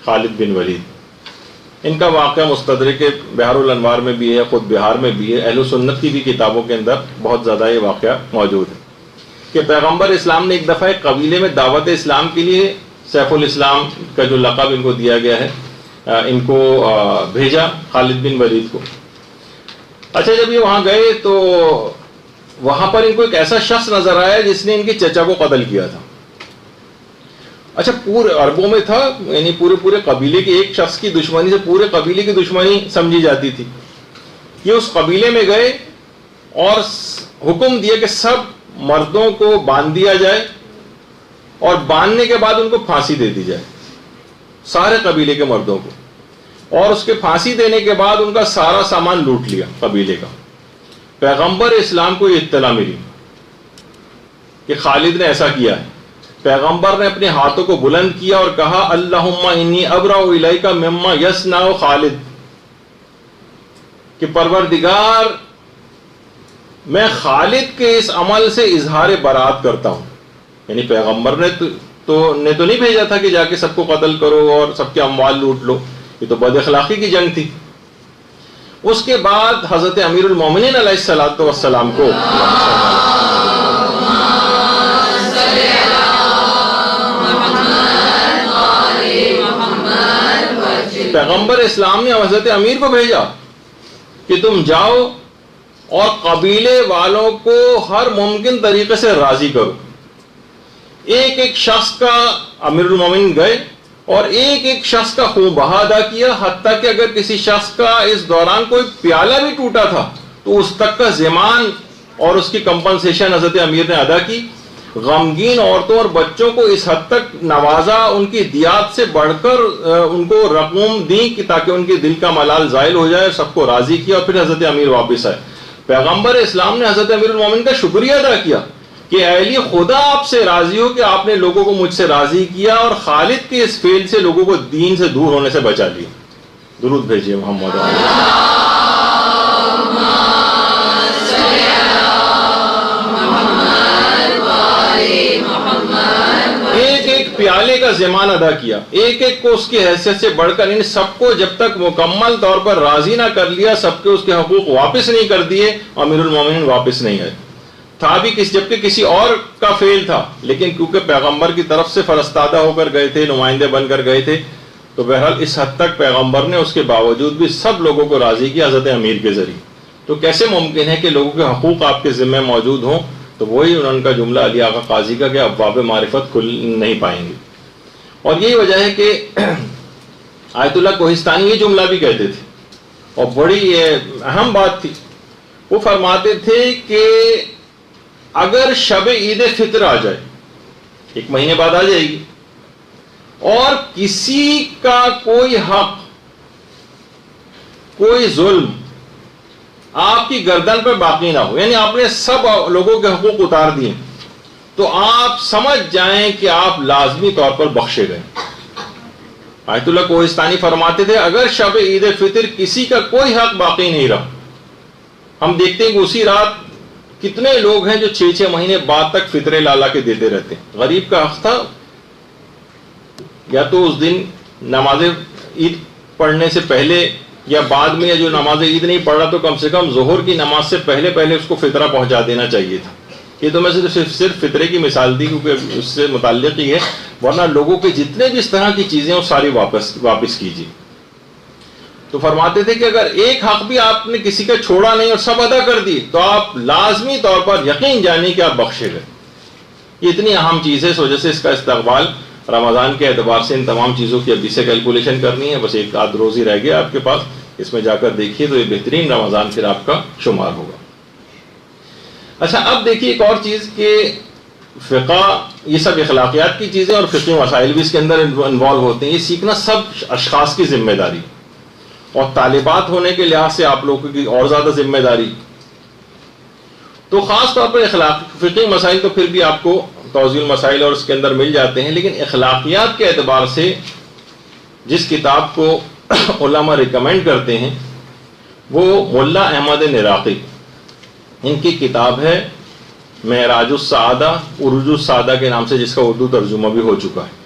Speaker 1: خالد بن ولید. ان کا واقعہ مستدرک بحر الانوار میں بھی ہے, خود بہار میں بھی ہے, اہل سنت کی بھی کتابوں کے اندر بہت زیادہ یہ واقعہ موجود ہے کہ پیغمبر اسلام نے ایک دفعہ ایک قبیلے میں دعوت اسلام کے لیے سیف الاسلام کا جو لقب ان کو دیا گیا ہے ان کو بھیجا, خالد بن ولید کو. اچھا جب یہ وہاں گئے تو وہاں پر ان کو ایک ایسا شخص نظر آیا جس نے ان کے چچا کو قتل کیا تھا. اچھا پورے عربوں میں تھا, یعنی پورے قبیلے کے ایک شخص کی دشمنی سے پورے قبیلے کی دشمنی سمجھی جاتی تھی. یہ اس قبیلے میں گئے اور حکم دیا کہ سب مردوں کو باندھ دیا جائے اور باندھنے کے بعد ان کو پھانسی دے دی جائے، سارے قبیلے کے مردوں کو، اور اس کے پھانسی دینے کے بعد ان کا سارا سامان لوٹ لیا قبیلے کا۔ پیغمبر اسلام کو یہ اطلاع ملی کہ خالد نے ایسا کیا ہے۔ پیغمبر نے اپنے ہاتھوں کو بلند کیا اور کہا اللہم انی ابرأ الیک مما یصنع خالد، کہ پروردگار میں خالد کے اس عمل سے اظہار برات کرتا ہوں۔ یعنی پیغمبر نے تو نہیں بھیجا تھا کہ جا کے سب کو قتل کرو اور سب کے اموال لوٹ لو، یہ تو بد اخلاقی کی جنگ تھی۔ اس کے بعد حضرت امیر المومنین علیہ السلام کو پیغمبر اسلام نے حضرت امیر کو بھیجا کہ تم جاؤ اور قبیلے والوں کو ہر ممکن طریقے سے راضی کرو۔ ایک ایک شخص کا امیر المومنین گئے اور ایک ایک شخص کا خون بہا ادا کیا، حتیٰ کہ اگر کسی شخص کا اس دوران کوئی پیالہ بھی ٹوٹا تھا تو اس تک کا ضمان اور اس کی کمپنسیشن حضرت امیر نے ادا کی۔ غمگین عورتوں اور بچوں کو اس حد تک نوازا، ان کی دیات سے بڑھ کر ان کو رقوم دی کہ تاکہ ان کے دل کا ملال زائل ہو جائے، سب کو راضی کیا، اور پھر حضرت امیر واپس آئے۔ پیغمبر اسلام نے حضرت امیر المومنین کا شکریہ ادا کیا کہ اے علی خدا آپ سے راضی ہو کہ آپ نے لوگوں کو مجھ سے راضی کیا اور خالد کے اس فعل سے لوگوں کو دین سے دور ہونے سے بچا لیا۔ درود بھیجیے محمد۔ ایک ایک پیالے کا ضمان ادا کیا، ایک ایک کو اس کی حیثیت سے بڑھ کر، ان سب کو جب تک مکمل طور پر راضی نہ کر لیا، سب کے اس کے حقوق واپس نہیں کر دیے، امیر المومنین واپس نہیں آئے۔ تھا بھی جبکہ کسی اور کا فعل تھا، لیکن کیونکہ پیغمبر کی طرف سے فرستادہ ہو کر گئے تھے، نمائندے بن کر گئے تھے، تو بہرحال اس حد تک پیغمبر نے اس کے باوجود بھی سب لوگوں کو راضی کیا حضرت امیر کے ذریعے۔ تو کیسے ممکن ہے کہ لوگوں کے حقوق آپ کے ذمہ موجود ہوں؟ تو وہی ان کا جملہ علی آقا قاضی کا کہ ابواب معرفت کھل نہیں پائیں گے۔ اور یہی وجہ ہے کہ آیت اللہ کوہستانی یہ جملہ بھی کہتے تھے، اور بڑی یہ اہم بات تھی۔ وہ فرماتے تھے کہ اگر شب عید فطر آ جائے، ایک مہینے بعد آ جائے گی، اور کسی کا کوئی حق، کوئی ظلم آپ کی گردن پہ باقی نہ ہو، یعنی آپ نے سب لوگوں کے حقوق اتار دیے، تو آپ سمجھ جائیں کہ آپ لازمی طور پر بخشے گئے۔ آیت اللہ کوہستانی فرماتے تھے اگر شب عید فطر کسی کا کوئی حق باقی نہیں رہا، ہم دیکھتے ہیں کہ اسی رات کتنے لوگ ہیں جو 6 مہینے بعد تک فطرے لالا کے دیتے رہتے ہیں۔ غریب کا حق تھا، یا تو اس دن نماز عید پڑھنے سے پہلے یا بعد میں، یا جو نماز عید نہیں پڑھ رہا تو کم سے کم ظہر کی نماز سے پہلے اس کو فطرہ پہنچا دینا چاہیے تھا۔ یہ تو میں صرف فطرے کی مثال دی کیونکہ اس سے متعلق ہی ہے، ورنہ لوگوں کے جتنے بھی اس طرح کی چیزیں وہ ساری واپس کیجیے۔ تو فرماتے تھے کہ اگر ایک حق بھی آپ نے کسی کا چھوڑا نہیں اور سب ادا کر دی، تو آپ لازمی طور پر یقین جانیں کہ آپ بخشے گئے۔ یہ اتنی اہم چیز ہے، اس وجہ سے اس کا استقبال رمضان کے اعتبار سے ان تمام چیزوں کی ابھی سے کیلکولیشن کرنی ہے۔ بس ایک آدھ روز ہی رہ گیا آپ کے پاس، اس میں جا کر دیکھیے تو یہ بہترین رمضان پھر آپ کا شمار ہوگا۔ اچھا، اب دیکھیے ایک اور چیز کہ فقہ، یہ سب اخلاقیات کی چیزیں اور فقہی مسائل بھی اس کے اندر انوالو ہوتے ہیں، یہ سیکھنا سب اشخاص کی ذمہ داری، اور طالبات ہونے کے لحاظ سے آپ لوگوں کی اور زیادہ ذمہ داری۔ تو خاص طور پر فقہی مسائل تو پھر بھی آپ کو توضیح المسائل اور اس کے اندر مل جاتے ہیں، لیکن اخلاقیات کے اعتبار سے جس کتاب کو علماء ریکمینڈ کرتے ہیں وہ ملا احمد نراقی، ان کی کتاب ہے معراج السعادہ، عروج السعادہ کے نام سے، جس کا اردو ترجمہ بھی ہو چکا ہے۔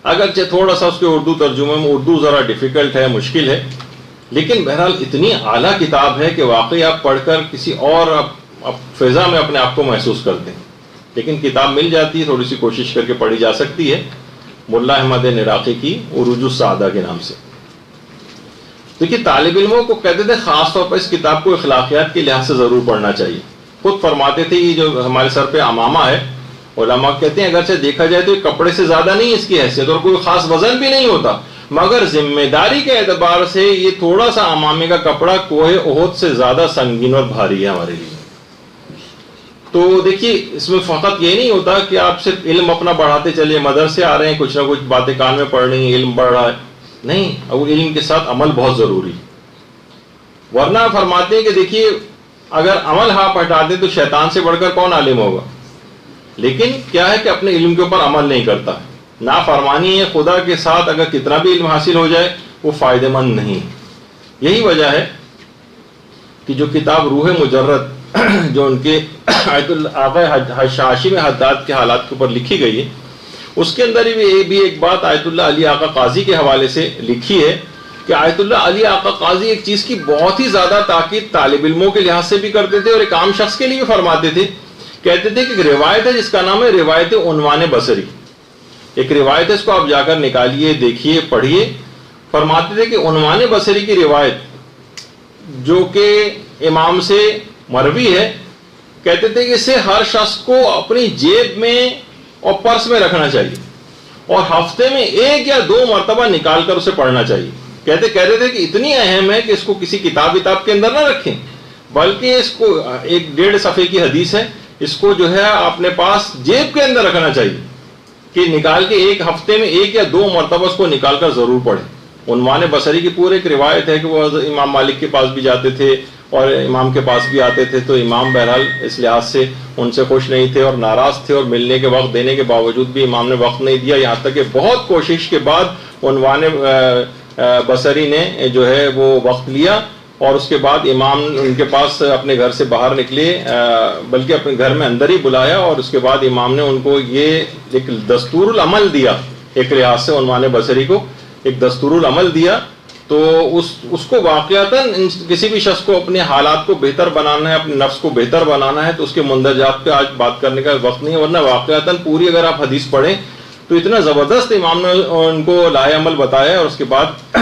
Speaker 1: اگرچہ تھوڑا سا اس کے اردو ترجمے میں اردو ذرا ڈیفیکلٹ ہے، مشکل ہے، لیکن بہرحال اتنی اعلیٰ کتاب ہے کہ واقعی آپ پڑھ کر کسی اور فضا میں اپنے آپ کو محسوس کرتے ہیں۔ لیکن کتاب مل جاتی ہے، تھوڑی سی کوشش کر کے پڑھی جا سکتی ہے، ملا احمد نراقی کی عروج السعادہ کے نام سے۔ دیکھیے طالب علموں کو کہتے تھے خاص طور پر اس کتاب کو اخلاقیات کے لحاظ سے ضرور پڑھنا چاہیے۔ خود فرماتے تھے یہ جو ہمارے سر پہ امامہ ہے، علماء کہتے ہیں اگرچہ دیکھا جائے تو کپڑے سے زیادہ نہیں اس کی حیثیت، اور کوئی خاص وزن بھی نہیں ہوتا، مگر ذمہ داری کے اعتبار سے یہ تھوڑا سا امامے کا کپڑا کوہ احد سے زیادہ سنگین اور بھاری ہے ہمارے لیے۔ تو دیکھیے اس میں فقط یہ نہیں ہوتا کہ آپ صرف علم اپنا بڑھاتے چلیے، مدرسے آ رہے ہیں، کچھ نہ کچھ باتیں کان میں پڑھ رہی ہیں، علم بڑھ رہا ہے، نہیں، اور علم کے ساتھ عمل بہت ضروری. ورنہ فرماتے ہیں کہ دیکھیے اگر عمل ہاتھ ہٹا دیں تو شیطان سے بڑھ کر کون عالم ہوگا، لیکن کیا ہے کہ اپنے علم کے اوپر عمل نہیں کرتا. نافرمانی ہے خدا کے ساتھ اگر کتنا بھی علم حاصل ہو جائے وہ فائدہ مند نہیں. یہی وجہ ہے کہ جو کتاب روح مجرد جو ان کے آیت آقا ہاشم حداد کے حالات کے اوپر لکھی گئی ہے، اس کے اندر بھی ایک بات آیت اللہ علی آقا قاضی کے حوالے سے لکھی ہے کہ آیت اللہ علی آقا قاضی ایک چیز کی بہت ہی زیادہ تاکید طالب علموں کے لحاظ سے بھی کرتے تھے اور ایک عام شخص کے لیے بھی فرماتے تھے. کہتے تھے کہ ایک روایت ہے جس کا نام ہے روایت عنوان بصری. ایک روایت ہے، اس کو آپ جا کر نکالیے، دیکھیے، پڑھیے. فرماتے تھے کہ عنوان بصری کی روایت جو کہ امام سے مروی ہے، کہتے تھے کہ اسے ہر شخص کو اپنی جیب میں اور پرس میں رکھنا چاہیے اور ہفتے میں 1 یا 2 مرتبہ نکال کر اسے پڑھنا چاہیے. کہتے تھے کہ اتنی اہم ہے کہ اس کو کسی کتاب کے اندر نہ رکھیں، بلکہ اس کو 1.5 صفحے کی حدیث ہے، اس کو جو ہے اپنے پاس جیب کے اندر رکھنا چاہیے کہ نکال کے ایک ہفتے میں 1 یا 2 مرتبہ اس کو نکال کر ضرور پڑھیں. عنوان بصری کی پورے ایک روایت ہے کہ وہ امام مالک کے پاس بھی جاتے تھے اور امام کے پاس بھی آتے تھے، تو امام بہرحال اس لحاظ سے ان سے خوش نہیں تھے اور ناراض تھے، اور ملنے کے وقت دینے کے باوجود بھی امام نے وقت نہیں دیا، یہاں تک کہ بہت کوشش کے بعد عنوان بصری نے جو ہے وہ وقت لیا اور اس کے بعد امام ان کے پاس اپنے گھر سے باہر نکلے، بلکہ اپنے گھر میں اندر ہی بلایا اور اس کے بعد امام نے ان کو یہ ایک دستور العمل دیا، ایک لحاظ سے عنوان بصری کو ایک دستور العمل دیا. تو اس کو واقعتاً کسی بھی شخص کو اپنے حالات کو بہتر بنانا ہے، اپنے نفس کو بہتر بنانا ہے، تو اس کے مندرجات پہ آج بات کرنے کا وقت نہیں ہے. ورنہ واقعتاً پوری اگر آپ حدیث پڑھیں تو اتنا زبردست امام نے ان کو لائے عمل بتایا، اور اس کے بعد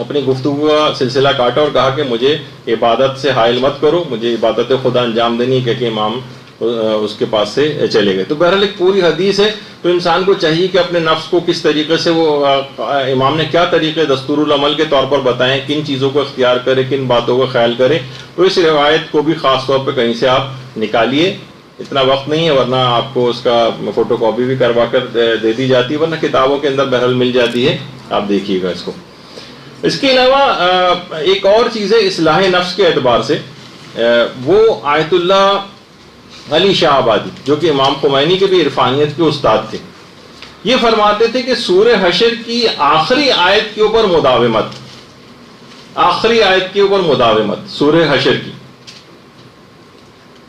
Speaker 1: اپنی گفتگو کا سلسلہ کاٹا اور کہا کہ مجھے عبادت سے حائل مت کرو، مجھے عبادت خدا انجام دینی ہے، کہ امام اس کے پاس سے چلے گئے. تو بہرحال ایک پوری حدیث ہے، تو انسان کو چاہیے کہ اپنے نفس کو کس طریقے سے وہ امام نے کیا طریقے دستور العمل کے طور پر بتائیں، کن چیزوں کو اختیار کرے، کن باتوں کا خیال کرے. تو اس روایت کو بھی خاص طور پہ کہیں سے آپ نکالیے. اتنا وقت نہیں ہے ورنہ آپ کو اس کا فوٹو کاپی بھی کروا کر دے دی جاتی ہے، ورنہ کتابوں کے اندر بہرحال مل جاتی ہے، آپ دیکھیے گا اس کو. اس کے علاوہ ایک اور چیز ہے اصلاح نفس کے اعتبار سے، وہ آیت اللہ علی شاہ آبادی جو کہ امام خمینی کے بھی عرفانیت کے استاد تھے، یہ فرماتے تھے کہ سورہ حشر کی آخری آیت کے اوپر مداومت، آخری آیت کے اوپر مداومت، سورہ حشر کی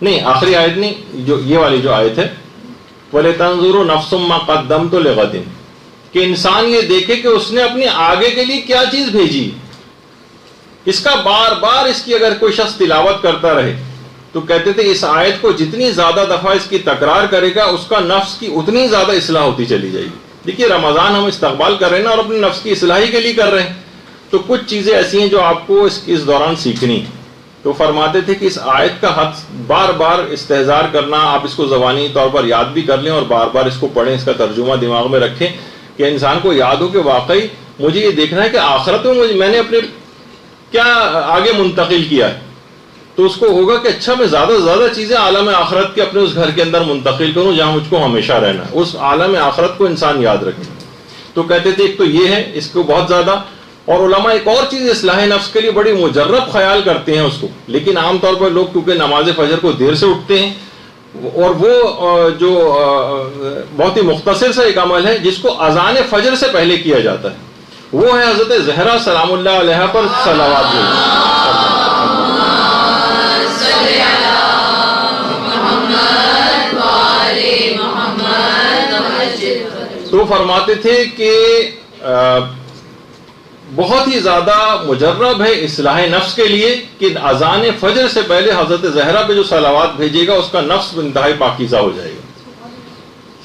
Speaker 1: نہیں، آخری آیت نہیں، جو یہ والی جو آیت ہے وَلِتَنْظُرُ نَفْسٌ مَا قَدَّمْتُ لِغَدٍ، کہ انسان یہ دیکھے کہ اس نے اپنے آگے کے لیے کیا چیز بھیجی. اس کا بار بار اس کی اگر کوئی شخص تلاوت کرتا رہے تو کہتے تھے اس آیت کو جتنی زیادہ دفعہ اس کی تکرار کرے گا اس کا نفس کی اتنی زیادہ اصلاح ہوتی چلی جائے گی. دیکھیے رمضان ہم استقبال کر رہے ہیں نا، اور اپنے نفس کی اصلاحی کے لیے کر رہے ہیں، تو کچھ چیزیں ایسی ہیں جو آپ کو اس دوران سیکھنی. تو فرماتے تھے کہ اس آیت کا حد بار بار استحضار کرنا، آپ اس کو زبانی طور پر یاد بھی کر لیں اور بار بار اس کو پڑھیں، اس کا ترجمہ دماغ میں رکھیں کہ انسان کو یاد ہو کہ واقعی مجھے یہ دیکھنا ہے کہ آخرت میں نے اپنے کیا آگے منتقل کیا ہے. تو اس کو ہوگا کہ اچھا میں زیادہ سے زیادہ چیزیں عالم آخرت کے اپنے اس گھر کے اندر منتقل کروں جہاں مجھ کو ہمیشہ رہنا ہے، اس عالم آخرت کو انسان یاد رکھے. تو کہتے تھے ایک تو یہ ہے، اس کو بہت زیادہ. اور علماء ایک اور چیز اصلاح نفس کے لیے بڑی مجرب خیال کرتے ہیں اس کو، لیکن عام طور پر لوگ کیونکہ نماز فجر کو دیر سے اٹھتے ہیں، اور وہ جو بہت ہی مختصر سا ایک عمل ہے جس کو اذان فجر سے پہلے کیا جاتا ہے، وہ ہے حضرت زہرا سلام اللہ علیہا پر صلوات بھیجنا. تو فرماتے تھے کہ بہت ہی زیادہ مجرب ہے اصلاح نفس کے لیے کہ اذان فجر سے پہلے حضرت زہرا پہ جو صلوات بھیجے گا اس کا نفس انتہائی پاکیزہ ہو جائے گا.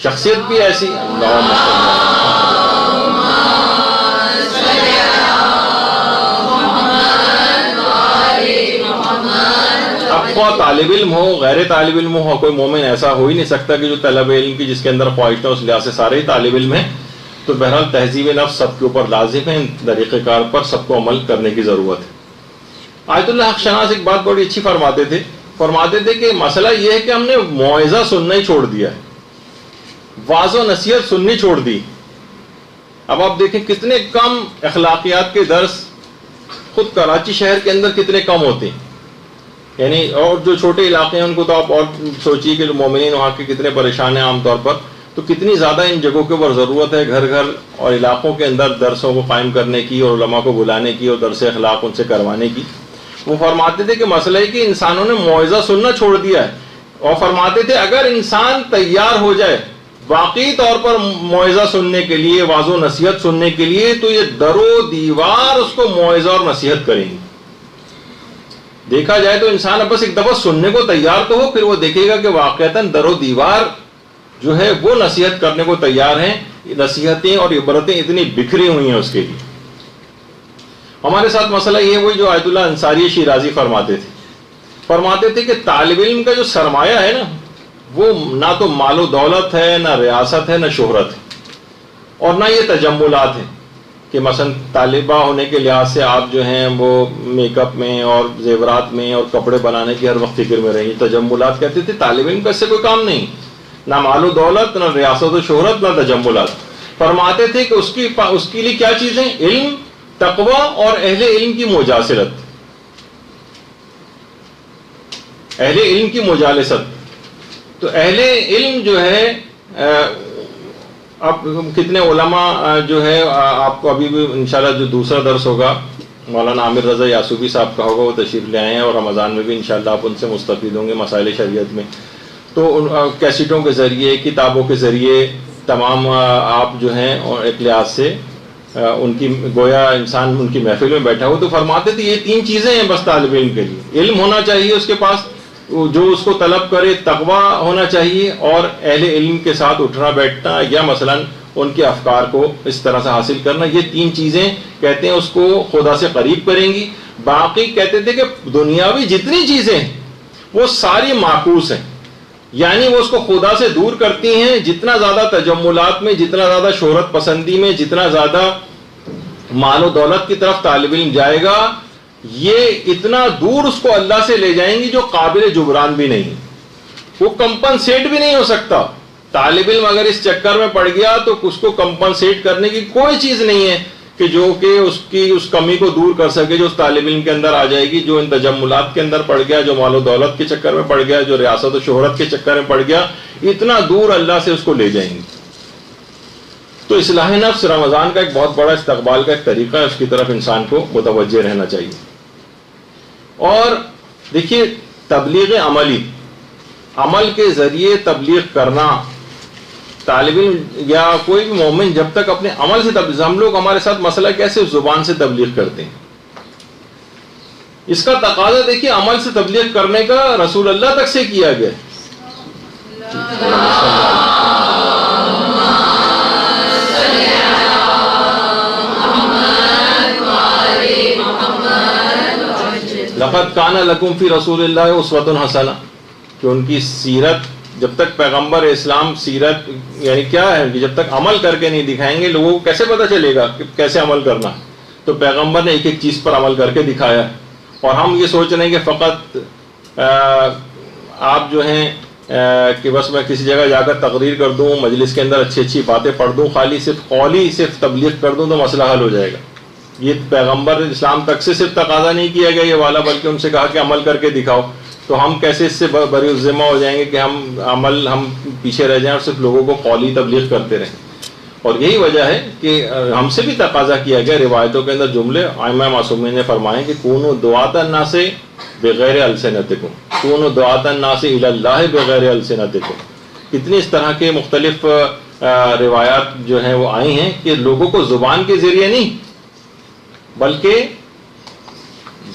Speaker 1: شخصیت بھی ایسی. اب خواہ طالب علم ہو غیر طالب علم ہو، کوئی مومن ایسا ہو ہی نہیں سکتا کہ جو طلب علم کی جس کے اندر خواہش ہے، اس لحاظ سے سارے ہی طالب علم ہیں. تو بہرحال تہذیب نفس سب کے اوپر لازم ہے، ان طریقہ کار پر سب کو عمل کرنے کی ضرورت ہے. آیت اللہ حق شناس ایک بات بڑی اچھی فرماتے تھے، فرماتے تھے کہ مسئلہ یہ ہے کہ ہم نے موعظہ سننا ہی چھوڑ دیا ہے، واعظ و نصیحت سننی چھوڑ دی۔ اب آپ دیکھیں کتنے کم اخلاقیات کے درس خود کراچی شہر کے اندر کتنے کم ہوتے ہیں، یعنی اور جو چھوٹے علاقے ہیں ان کو تو آپ اور سوچیے کہ مومنین وہاں کے کتنے پریشان ہیں عام طور پر، تو کتنی زیادہ ان جگہوں کے اوپر ضرورت ہے گھر گھر اور علاقوں کے اندر درسوں کو قائم کرنے کی اور علماء کو بلانے کی اور درس اخلاق ان سے کروانے کی۔ وہ فرماتے تھے کہ مسئلہ ہے کہ انسانوں نے موعظہ سننا چھوڑ دیا ہے، اور فرماتے تھے اگر انسان تیار ہو جائے واقعی طور پر موعظہ سننے کے لیے، واعظ و نصیحت سننے کے لیے، تو یہ در و دیوار اس کو موعظہ اور نصیحت کریں گے۔ دیکھا جائے تو انسان اب بس ایک دفعہ سننے کو تیار تو ہو، پھر وہ دیکھے گا کہ واقعتاً در و دیوار جو ہے وہ نصیحت کرنے کو تیار ہیں، نصیحتیں اور عبرتیں اتنی بکھری ہوئی ہیں اس کے لیے۔ ہمارے ساتھ مسئلہ یہ وہی جو آیت اللہ انصاری شیرازی فرماتے تھے کہ طالب علم کا جو سرمایہ ہے نا، وہ نہ تو مال و دولت ہے، نہ ریاست ہے، نہ شہرت ہے، اور نہ یہ تجملات ہیں کہ مثلا طالبہ ہونے کے لحاظ سے آپ جو ہیں وہ میک اپ میں اور زیورات میں اور کپڑے بنانے کی ہر وقت فکر میں رہی۔ تجملات کہتے تھے طالب علم کا اس سے کوئی کام نہیں، نہ مال و دولت، نہ ریاست و شہرت، نہ تجملات۔ فرماتے تھے کہ اس کے لیے کیا چیزیں؟ علم، تقوی اور اہل علم کی مجالست، اہل علم کی مجالست۔ تو اہل علم جو ہے، اب کتنے علماء جو ہے، آپ کو ابھی بھی انشاءاللہ جو دوسرا درس ہوگا مولانا عامر رضا یاسوبی صاحب کا ہوگا، وہ تشریف لے آئے ہیں، اور رمضان میں بھی انشاءاللہ آپ ان سے مستفید ہوں گے مسائل شریعت میں۔ تو کیسٹوں کے ذریعے، کتابوں کے ذریعے تمام آپ جو ہیں اور ایک لحاظ سے ان کی گویا انسان ان کی محفل میں بیٹھا ہو، تو فرماتے تھے یہ تین چیزیں ہیں بس طالب علم کے لیے: علم ہونا چاہیے اس کے پاس جو اس کو طلب کرے، تقوی ہونا چاہیے، اور اہل علم کے ساتھ اٹھنا بیٹھنا یا مثلا ان کے افکار کو اس طرح سے حاصل کرنا، یہ تین چیزیں کہتے ہیں اس کو خدا سے قریب کریں گی۔ باقی کہتے تھے کہ دنیاوی جتنی چیزیں ہیں وہ ساری معکوس ہیں، یعنی وہ اس کو خدا سے دور کرتی ہیں۔ جتنا زیادہ تجملات میں، جتنا زیادہ شہرت پسندی میں، جتنا زیادہ مال و دولت کی طرف طالب علم جائے گا، یہ اتنا دور اس کو اللہ سے لے جائیں گی جو قابل جبران بھی نہیں، وہ کمپنسیٹ بھی نہیں ہو سکتا۔ طالب علم اگر اس چکر میں پڑ گیا تو اس کو کمپنسیٹ کرنے کی کوئی چیز نہیں ہے کہ جو کہ اس کمی کو دور کر سکے جو اس طالب علم کے اندر آ جائے گی، جو ان تجملات کے اندر پڑ گیا، جو مال و دولت کے چکر میں پڑ گیا، جو ریاست و شہرت کے چکر میں پڑ گیا، اتنا دور اللہ سے اس کو لے جائیں گے۔ تو اصلاح نفس رمضان کا ایک بہت بڑا استقبال کا ایک طریقہ ہے، اس کی طرف انسان کو متوجہ رہنا چاہیے۔ اور دیکھیے تبلیغ عملی، عمل کے ذریعے تبلیغ کرنا، طالب علم یا کوئی بھی مومن جب تک اپنے عمل سے تبلیغ، ہم لوگ ہمارے ساتھ مسئلہ کیسے زبان سے تبلیغ کرتے ہیں، اس کا تقاضا دیکھیے عمل سے تبلیغ کرنے کا رسول اللہ تک سے کیا گیا۔ لقد کان لکم فی رسول اللہ اسوۃ حسنہ، کہ ان کی سیرت جب تک پیغمبر اسلام سیرت یعنی کیا ہے کہ جب تک عمل کر کے نہیں دکھائیں گے لوگوں کو کیسے پتہ چلے گا کہ کیسے عمل کرنا؟ تو پیغمبر نے ایک ایک چیز پر عمل کر کے دکھایا، اور ہم یہ سوچ رہے ہیں کہ فقط آپ جو ہیں کہ بس میں کسی جگہ جا کر تقریر کر دوں، مجلس کے اندر اچھی اچھی باتیں پڑھ دوں، خالی صرف قولی صرف تبلیغ کر دوں تو مسئلہ حل ہو جائے گا۔ یہ پیغمبر اسلام تک سے صرف تقاضا نہیں کیا گیا یہ والا، بلکہ ان سے کہا کہ عمل کر کے دکھاؤ۔ تو ہم کیسے اس سے بری الذمہ ہو جائیں گے کہ ہم پیچھے رہ جائیں اور صرف لوگوں کو قولی تبلیغ کرتے رہیں؟ اور یہی وجہ ہے کہ ہم سے بھی تقاضا کیا گیا، روایتوں کے اندر جملے ائمہ معصومین نے فرمائے کہ کونوا دعاۃ الناس بغیر السنتکم، کونوا دعاۃ الناس الی اللہ بغیر السنتکم۔ کتنی اس طرح کے مختلف روایات جو ہیں وہ آئی ہیں کہ لوگوں کو زبان کے ذریعے نہیں بلکہ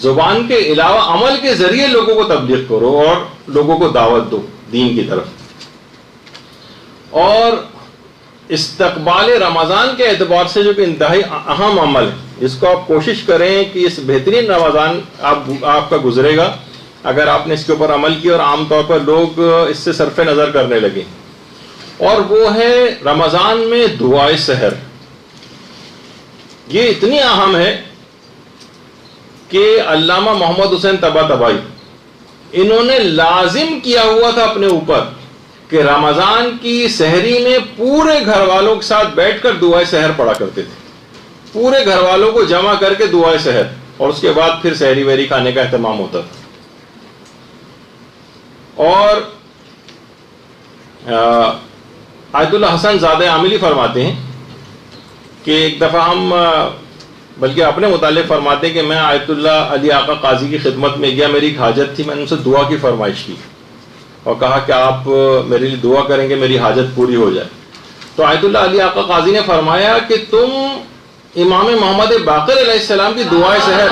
Speaker 1: زبان کے علاوہ عمل کے ذریعے لوگوں کو تبلیغ کرو اور لوگوں کو دعوت دو دین کی طرف۔ اور استقبال رمضان کے اعتبار سے جو کہ انتہائی اہم عمل ہے، جس کو آپ کوشش کریں کہ اس بہترین رمضان آپ کا گزرے گا اگر آپ نے اس کے اوپر عمل کیا، اور عام طور پر لوگ اس سے صرف نظر کرنے لگے، اور وہ ہے رمضان میں دعائے سحر۔ یہ اتنی اہم ہے کہ علامہ محمد حسین طباطبائی انہوں نے لازم کیا ہوا تھا اپنے اوپر کہ رمضان کی سحری میں پورے گھر والوں کے ساتھ بیٹھ کر دعائے سحر پڑھا کرتے تھے، پورے گھر والوں کو جمع کر کے دعائے سحر، اور اس کے بعد پھر سحری وحری کھانے کا اہتمام ہوتا تھا۔ اور آیت اللہ حسن زادہ عاملی فرماتے ہیں کہ ایک دفعہ ہم، بلکہ اپنے متعلق فرماتے ہیں کہ میں آیت اللہ علی آقا قاضی کی خدمت میں گیا، میری ایک حاجت تھی، میں نے ان سے دعا کی فرمائش کی اور کہا کہ آپ میرے لیے دعا کریں گے میری حاجت پوری ہو جائے۔ تو آیت اللہ علی آقا قاضی نے فرمایا کہ تم امام محمد باقر علیہ السلام کی دعائے سحر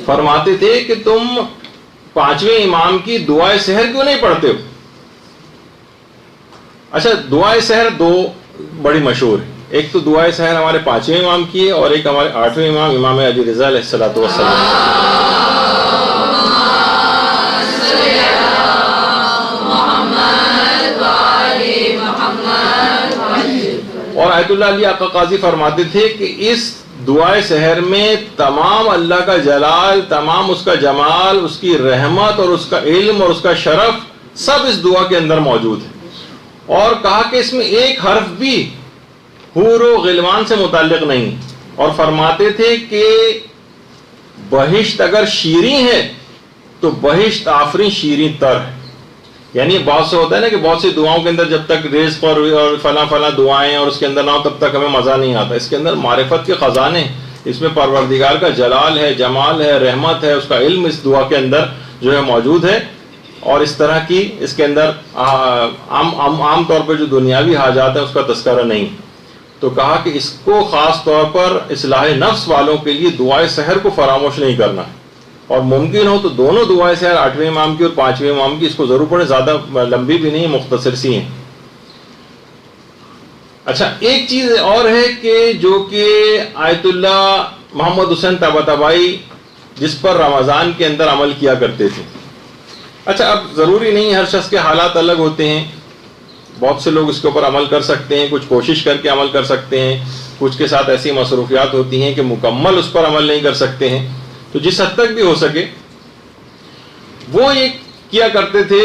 Speaker 1: فرماتے تھے کہ تم پانچویں امام کی دعائے سحر کیوں نہیں پڑھتے ہو؟ اچھا، دعائے سحر دو بڑی مشہور ہے، ایک تو دعائے سحر ہمارے پانچویں امام کی ہے اور ایک ہمارے آٹھویں امام امام علی رضا علیہ الصلوۃ والسلام۔ اور آیت اللہ علی آقا قاضی فرماتے تھے کہ اس دعائے سحر میں تمام اللہ کا جلال، تمام اس کا جمال، اس کی رحمت اور اس کا علم اور اس کا شرف سب اس دعا کے اندر موجود ہے، اور کہا کہ اس میں ایک حرف بھی حور و غلمان سے متعلق نہیں، اور فرماتے تھے کہ بہشت اگر شیریں ہے تو بہشت آفرین شیریں تر ہے۔ یعنی بہت سے ہوتا ہے نا کہ بہت سی دعاؤں کے اندر جب تک رزق اور فلاں فلاں دعائیں اور اس کے اندر نہ ہو تب تک ہمیں مزہ نہیں آتا، اس کے اندر معرفت کے خزانے، اس میں پروردگار کا جلال ہے، جمال ہے، رحمت ہے، اس کا علم اس دعا کے اندر جو ہے موجود ہے، اور اس طرح کی اس کے اندر عام طور پہ جو دنیاوی حاجات ہیں اس کا تذکرہ نہیں۔ تو کہا کہ اس کو خاص طور پر اصلاح نفس والوں کے لیے دعائے سحر کو فراموش نہیں کرنا، اور ممکن ہو تو دونوں دعائیں سحر، آٹھویں امام کی اور پانچویں امام کی، اس کو ضرور پڑھیں، زیادہ لمبی بھی نہیں، مختصر سی ہیں۔ اچھا، ایک چیز اور ہے کہ جو کہ آیت اللہ محمد حسین طباطبائی جس پر رمضان کے اندر عمل کیا کرتے تھے۔ اچھا، اب ضروری نہیں، ہر شخص کے حالات الگ ہوتے ہیں، بہت سے لوگ اس کے اوپر عمل کر سکتے ہیں، کچھ کوشش کر کے عمل کر سکتے ہیں، کچھ کے ساتھ ایسی مصروفیات ہوتی ہیں کہ مکمل اس پر عمل نہیں کر سکتے ہیں، تو جس حد تک بھی ہو سکے وہ یہ کیا کرتے تھے۔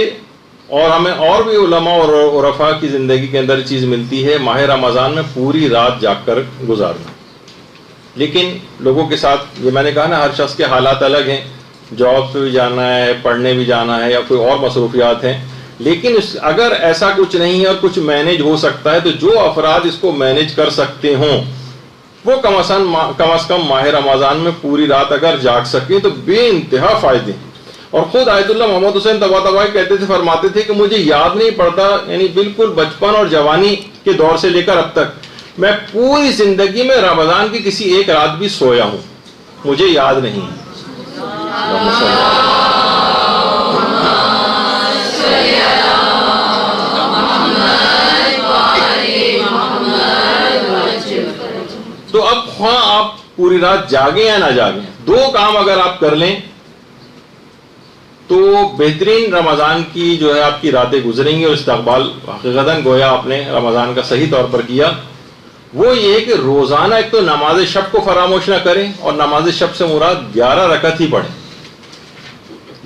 Speaker 1: اور ہمیں اور بھی علماء اور عرفاء کی زندگی کے اندر چیز ملتی ہے، ماہ رمضان میں پوری رات جاگ کر گزارنا۔ لیکن لوگوں کے ساتھ، یہ میں نے کہا نا، ہر شخص کے حالات الگ ہیں، جاب پہ بھی جانا ہے، پڑھنے بھی جانا ہے، یا کوئی اور مصروفیات ہیں، لیکن اگر ایسا کچھ نہیں ہے اور کچھ مینیج ہو سکتا ہے تو جو افراد اس کو مینیج کر سکتے ہوں وہ کم از کم ماہ رمضان میں پوری رات اگر جاگ سکیں تو بے انتہا فائدے۔ اور خود آیت اللہ محمد حسین طباطبائی کہتے تھے، فرماتے تھے کہ مجھے یاد نہیں پڑتا، یعنی بالکل بچپن اور جوانی کے دور سے لے کر اب تک میں پوری زندگی میں رمضان کی کسی ایک رات بھی سویا ہوں، مجھے یاد نہیں۔ تو اب خواہ آپ پوری رات جاگیں یا نہ جاگیں، دو کام اگر آپ کر لیں تو بہترین رمضان کی جو ہے آپ کی راتیں گزریں گی، اور استقبال حقیقتاً گویا آپ نے رمضان کا صحیح طور پر کیا۔ وہ یہ کہ روزانہ ایک تو نماز شب کو فراموش نہ کریں، اور نماز شب سے مراد 11 رکعت ہی پڑھیں،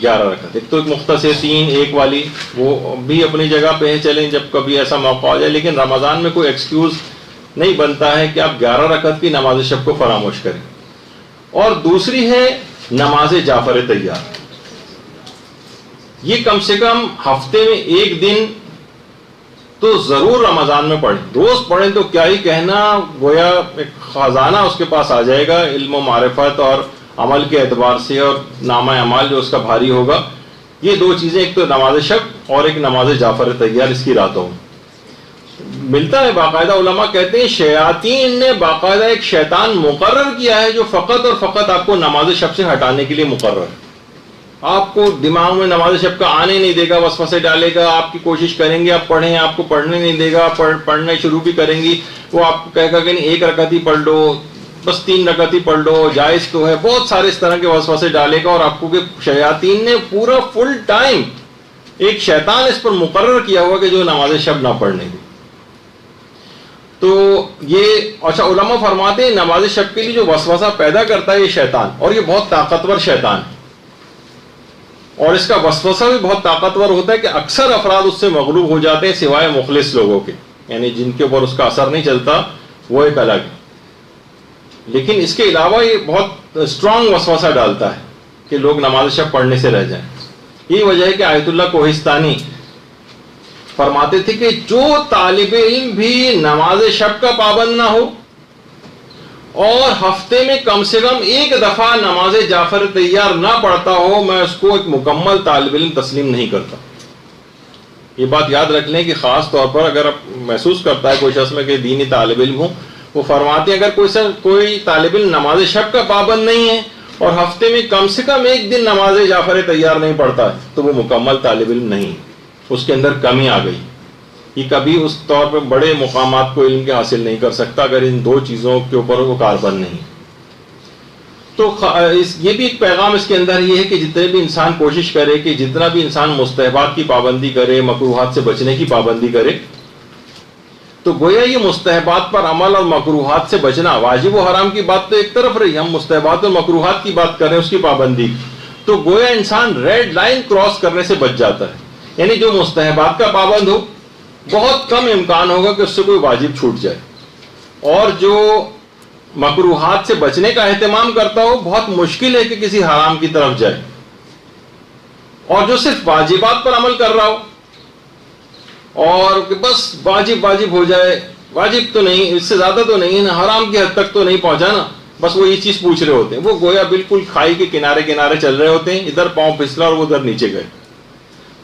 Speaker 1: 11 رکعت، ایک تو مختصر 3-1 والی، وہ بھی اپنی جگہ پہ ہے، چلیں جب کبھی ایسا موقع ہو جائے، لیکن رمضان میں کوئی ایکسکیوز نہیں بنتا ہے کہ آپ 11 رکعت کی نماز شب کو فراموش کریں۔ اور دوسری ہے نماز جعفر طیار، یہ کم سے کم ہفتے میں ایک دن تو ضرور رمضان میں پڑھیں، روز پڑھیں تو کیا ہی کہنا، گویا ایک خزانہ اس کے پاس آ جائے گا علم و معرفت اور عمل کے اعتبار سے، اور نامہ اعمال جو اس کا بھاری ہوگا۔ یہ دو چیزیں، ایک تو نماز شب اور ایک نماز جعفر طیار، اس کی راتوں میں ملتا ہے باقاعدہ۔ علماء کہتے ہیں شیاطین نے باقاعدہ ایک شیطان مقرر کیا ہے جو فقط اور فقط آپ کو نماز شب سے ہٹانے کے لیے مقرر ہے، آپ کو دماغ میں نماز شب کا آنے نہیں دے گا، وسوسے ڈالے گا، آپ کی کوشش کریں گے آپ پڑھیں، آپ کو پڑھنے نہیں دے گا، پڑھنے شروع بھی کریں گی وہ آپ کو کہے گا کہ نہیں 1 رکعت ہی پڑھ لو، بس 3 رکعت ہی پڑھ لو، جائز تو ہے، بہت سارے اس طرح کے وسوسے ڈالے گا، اور آپ کو کہ شیاطین نے پورا فل ٹائم ایک شیطان اس پر مقرر کیا ہوا کہ جو نماز شب نہ پڑھنے کی۔ تو یہ اچھا علماء فرماتے ہیں نماز شب کے لیے جو وسوسہ پیدا کرتا ہے یہ شیطان، اور یہ بہت طاقتور شیطان ہے، اور اس کا وسوسہ بھی بہت طاقتور ہوتا ہے کہ اکثر افراد اس سے مغلوب ہو جاتے ہیں سوائے مخلص لوگوں کے، یعنی جن کے اوپر اس کا اثر نہیں چلتا وہ ایک الگ ہے. لیکن اس کے علاوہ یہ بہت اسٹرانگ وسوسہ ڈالتا ہے کہ لوگ نماز شب پڑھنے سے رہ جائیں. یہی وجہ ہے کہ آیت اللہ کوہستانی فرماتے تھے کہ جو طالب علم بھی نماز شب کا پابند نہ ہو اور ہفتے میں کم سے کم ایک دفعہ نماز جعفر طیار نہ پڑھتا ہو، میں اس کو ایک مکمل طالب علم تسلیم نہیں کرتا. یہ بات یاد رکھ لیں کہ خاص طور پر اگر محسوس کرتا ہے کوئی شخص میں کہ دینی طالب علم ہو، وہ فرماتے ہیں اگر کوئی طالب علم نماز شب کا پابند نہیں ہے اور ہفتے میں کم سے کم ایک دن نماز جعفر طیار نہیں پڑھتا ہے تو وہ مکمل طالب علم نہیں، اس کے اندر کمی آ گئی. یہ کبھی اس طور پہ بڑے مقامات کو علم کے حاصل نہیں کر سکتا اگر ان دو چیزوں کے اوپر وہ کاربند نہیں. تو یہ بھی ایک پیغام اس کے اندر یہ ہے کہ جتنے بھی انسان کوشش کرے کہ جتنا بھی انسان مستحبات کی پابندی کرے، مکروہات سے بچنے کی پابندی کرے، تو گویا یہ مستحبات پر عمل اور مکروہات سے بچنا، واجب و حرام کی بات تو ایک طرف رہی، ہم مستحبات اور مکروہات کی بات کر رہے ہیں اس کی پابندی، تو گویا انسان ریڈ لائن کراس کرنے سے بچ جاتا ہے. یعنی جو مستحبات کا پابند ہو بہت کم امکان ہوگا کہ اس سے کوئی واجب چھوٹ جائے، اور جو مکروہات سے بچنے کا اہتمام کرتا ہو بہت مشکل ہے کہ کسی حرام کی طرف جائے. اور جو صرف واجبات پر عمل کر رہا ہو اور کہ بس واجب ہو جائے، واجب تو نہیں، اس سے زیادہ تو نہیں ہے نا، حرام کی حد تک تو نہیں پہنچا نا، بس وہ یہ چیز پوچھ رہے ہوتے ہیں، وہ گویا بالکل کھائی کے کنارے چل رہے ہوتے ہیں، ادھر پاؤں پھسلا اور وہ ادھر نیچے گئے.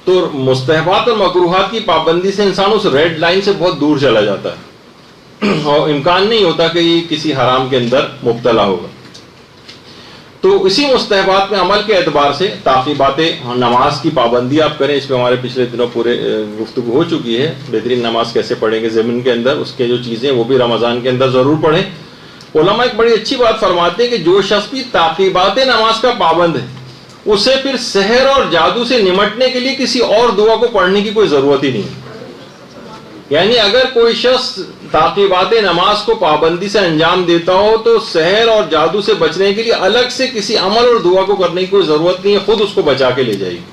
Speaker 1: تو مستحبات اور مکروہات کی پابندی سے انسان اس ریڈ لائن سے بہت دور چلا جاتا ہے اور امکان نہیں ہوتا کہ یہ کسی حرام کے اندر مبتلا ہوگا. تو اسی مستحبات میں عمل کے اعتبار سے تعقیبات نماز کی پابندی آپ کریں. اس پہ ہمارے پچھلے دنوں پورے گفتگو ہو چکی ہے، بہترین نماز کیسے پڑھیں گے ضمن کے اندر، اس کے جو چیزیں وہ بھی رمضان کے اندر ضرور پڑھیں. علماء ایک بڑی اچھی بات فرماتے ہیں کہ جو شخص بھی تعقیبات نماز کا پابند ہے اسے پھر سحر اور جادو سے نمٹنے کے لیے کسی اور دعا کو پڑھنے کی کوئی ضرورت ہی نہیں. یعنی اگر کوئی شخص تعقیبات نماز کو پابندی سے انجام دیتا ہو تو سحر اور جادو سے بچنے کے لیے الگ سے کسی عمل اور دعا کو کرنے کی کوئی ضرورت نہیں ہے، خود اس کو بچا کے لے جائے گی.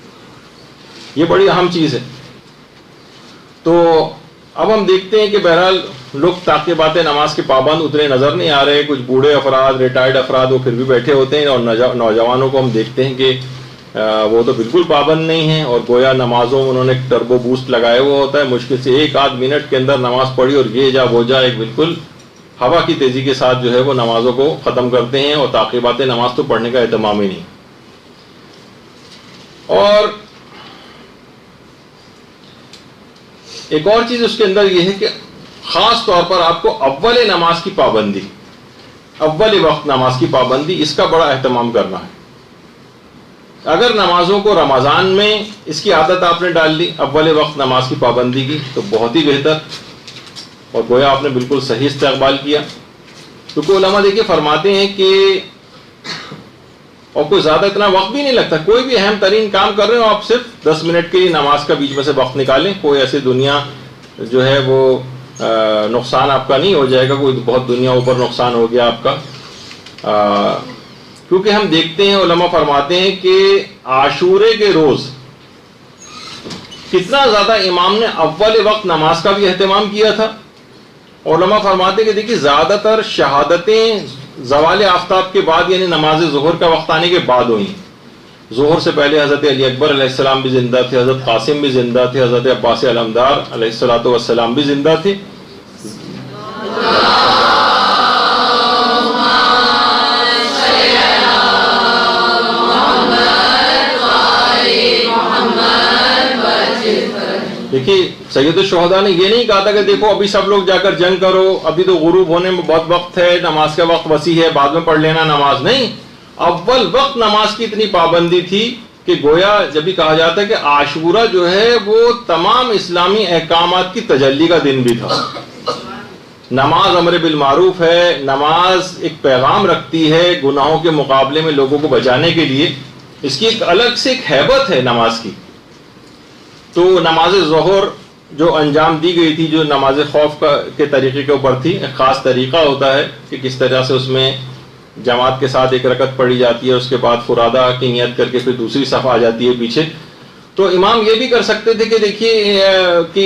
Speaker 1: یہ بڑی اہم چیز ہے. تو اب ہم دیکھتے ہیں کہ بہرحال لوگ تعقیبات نماز کے پابند اتنے نظر نہیں آ رہے. کچھ بوڑھے افراد، ریٹائرڈ افراد وہ پھر بھی بیٹھے ہوتے ہیں، اور نوجوانوں کو ہم دیکھتے ہیں کہ وہ تو بالکل پابند نہیں ہیں، اور گویا نمازوں میں انہوں نے ٹربو بوسٹ لگایا ہوا ہوتا ہے، مشکل سے ایک آدھ منٹ کے اندر نماز پڑھی اور یہ جا وہ جا ایک بالکل ہوا کی تیزی کے ساتھ جو ہے وہ نمازوں کو ختم کرتے ہیں، اور تعقیبات نماز تو پڑھنے کا اہتمام ہی نہیں. اور ایک اور چیز اس کے اندر یہ ہے کہ خاص طور پر آپ کو اول نماز کی پابندی، اول وقت نماز کی پابندی، اس کا بڑا اہتمام کرنا ہے. اگر نمازوں کو رمضان میں اس کی عادت آپ نے ڈال لی اول وقت نماز کی پابندی کی تو بہت ہی بہتر، اور گویا آپ نے بالکل صحیح استقبال کیا. کیونکہ علماء دیکھیے فرماتے ہیں کہ اور کوئی زیادہ اتنا وقت بھی نہیں لگتا، کوئی بھی اہم ترین کام کر رہے ہو آپ صرف 10 منٹ کے لیے نماز کا بیچ میں سے وقت نکالیں، کوئی ایسی دنیا جو ہے وہ نقصان آپ کا نہیں ہو جائے گا، کوئی بہت دنیا اوپر نقصان ہو گیا آپ کا. کیونکہ ہم دیکھتے ہیں علماء فرماتے ہیں کہ عاشورے کے روز کتنا زیادہ امام نے اول وقت نماز کا بھی اہتمام کیا تھا. علماء فرماتے ہیں کہ دیکھیے زیادہ تر شہادتیں زوال آفتاب کے بعد یعنی نماز ظہر کا وقت آنے کے بعد ہوئی. ظہر سے پہلے حضرت علی اکبر علیہ السلام بھی زندہ تھے، حضرت قاسم بھی زندہ تھے، حضرت عباس علمدار علیہ السلام بھی زندہ تھے. دیکھیے سید الشہداء نے یہ نہیں کہا تھا کہ دیکھو ابھی سب لوگ جا کر جنگ کرو، ابھی تو غروب ہونے میں بہت وقت ہے، نماز کا وقت وسیع ہے، بعد میں پڑھ لینا نماز. نہیں، اول وقت نماز کی اتنی پابندی تھی کہ گویا جب بھی کہا جاتا ہے کہ عاشورہ جو ہے وہ تمام اسلامی احکامات کی تجلی کا دن بھی تھا. نماز امر بالمعروف ہے، نماز ایک پیغام رکھتی ہے گناہوں کے مقابلے میں لوگوں کو بچانے کے لیے، اس کی ایک الگ سے ایک ہیبت ہے نماز کی. تو نماز ظہر جو انجام دی گئی تھی جو نماز خوف کے طریقے کے اوپر تھی. ایک خاص طریقہ ہوتا ہے کہ کس طرح سے اس میں جماعت کے ساتھ ایک رکعت پڑھی جاتی ہے, اس کے بعد فرادہ کی نیت کر کے پھر دوسری صف آ جاتی ہے پیچھے. تو امام یہ بھی کر سکتے تھے کہ دیکھیے کہ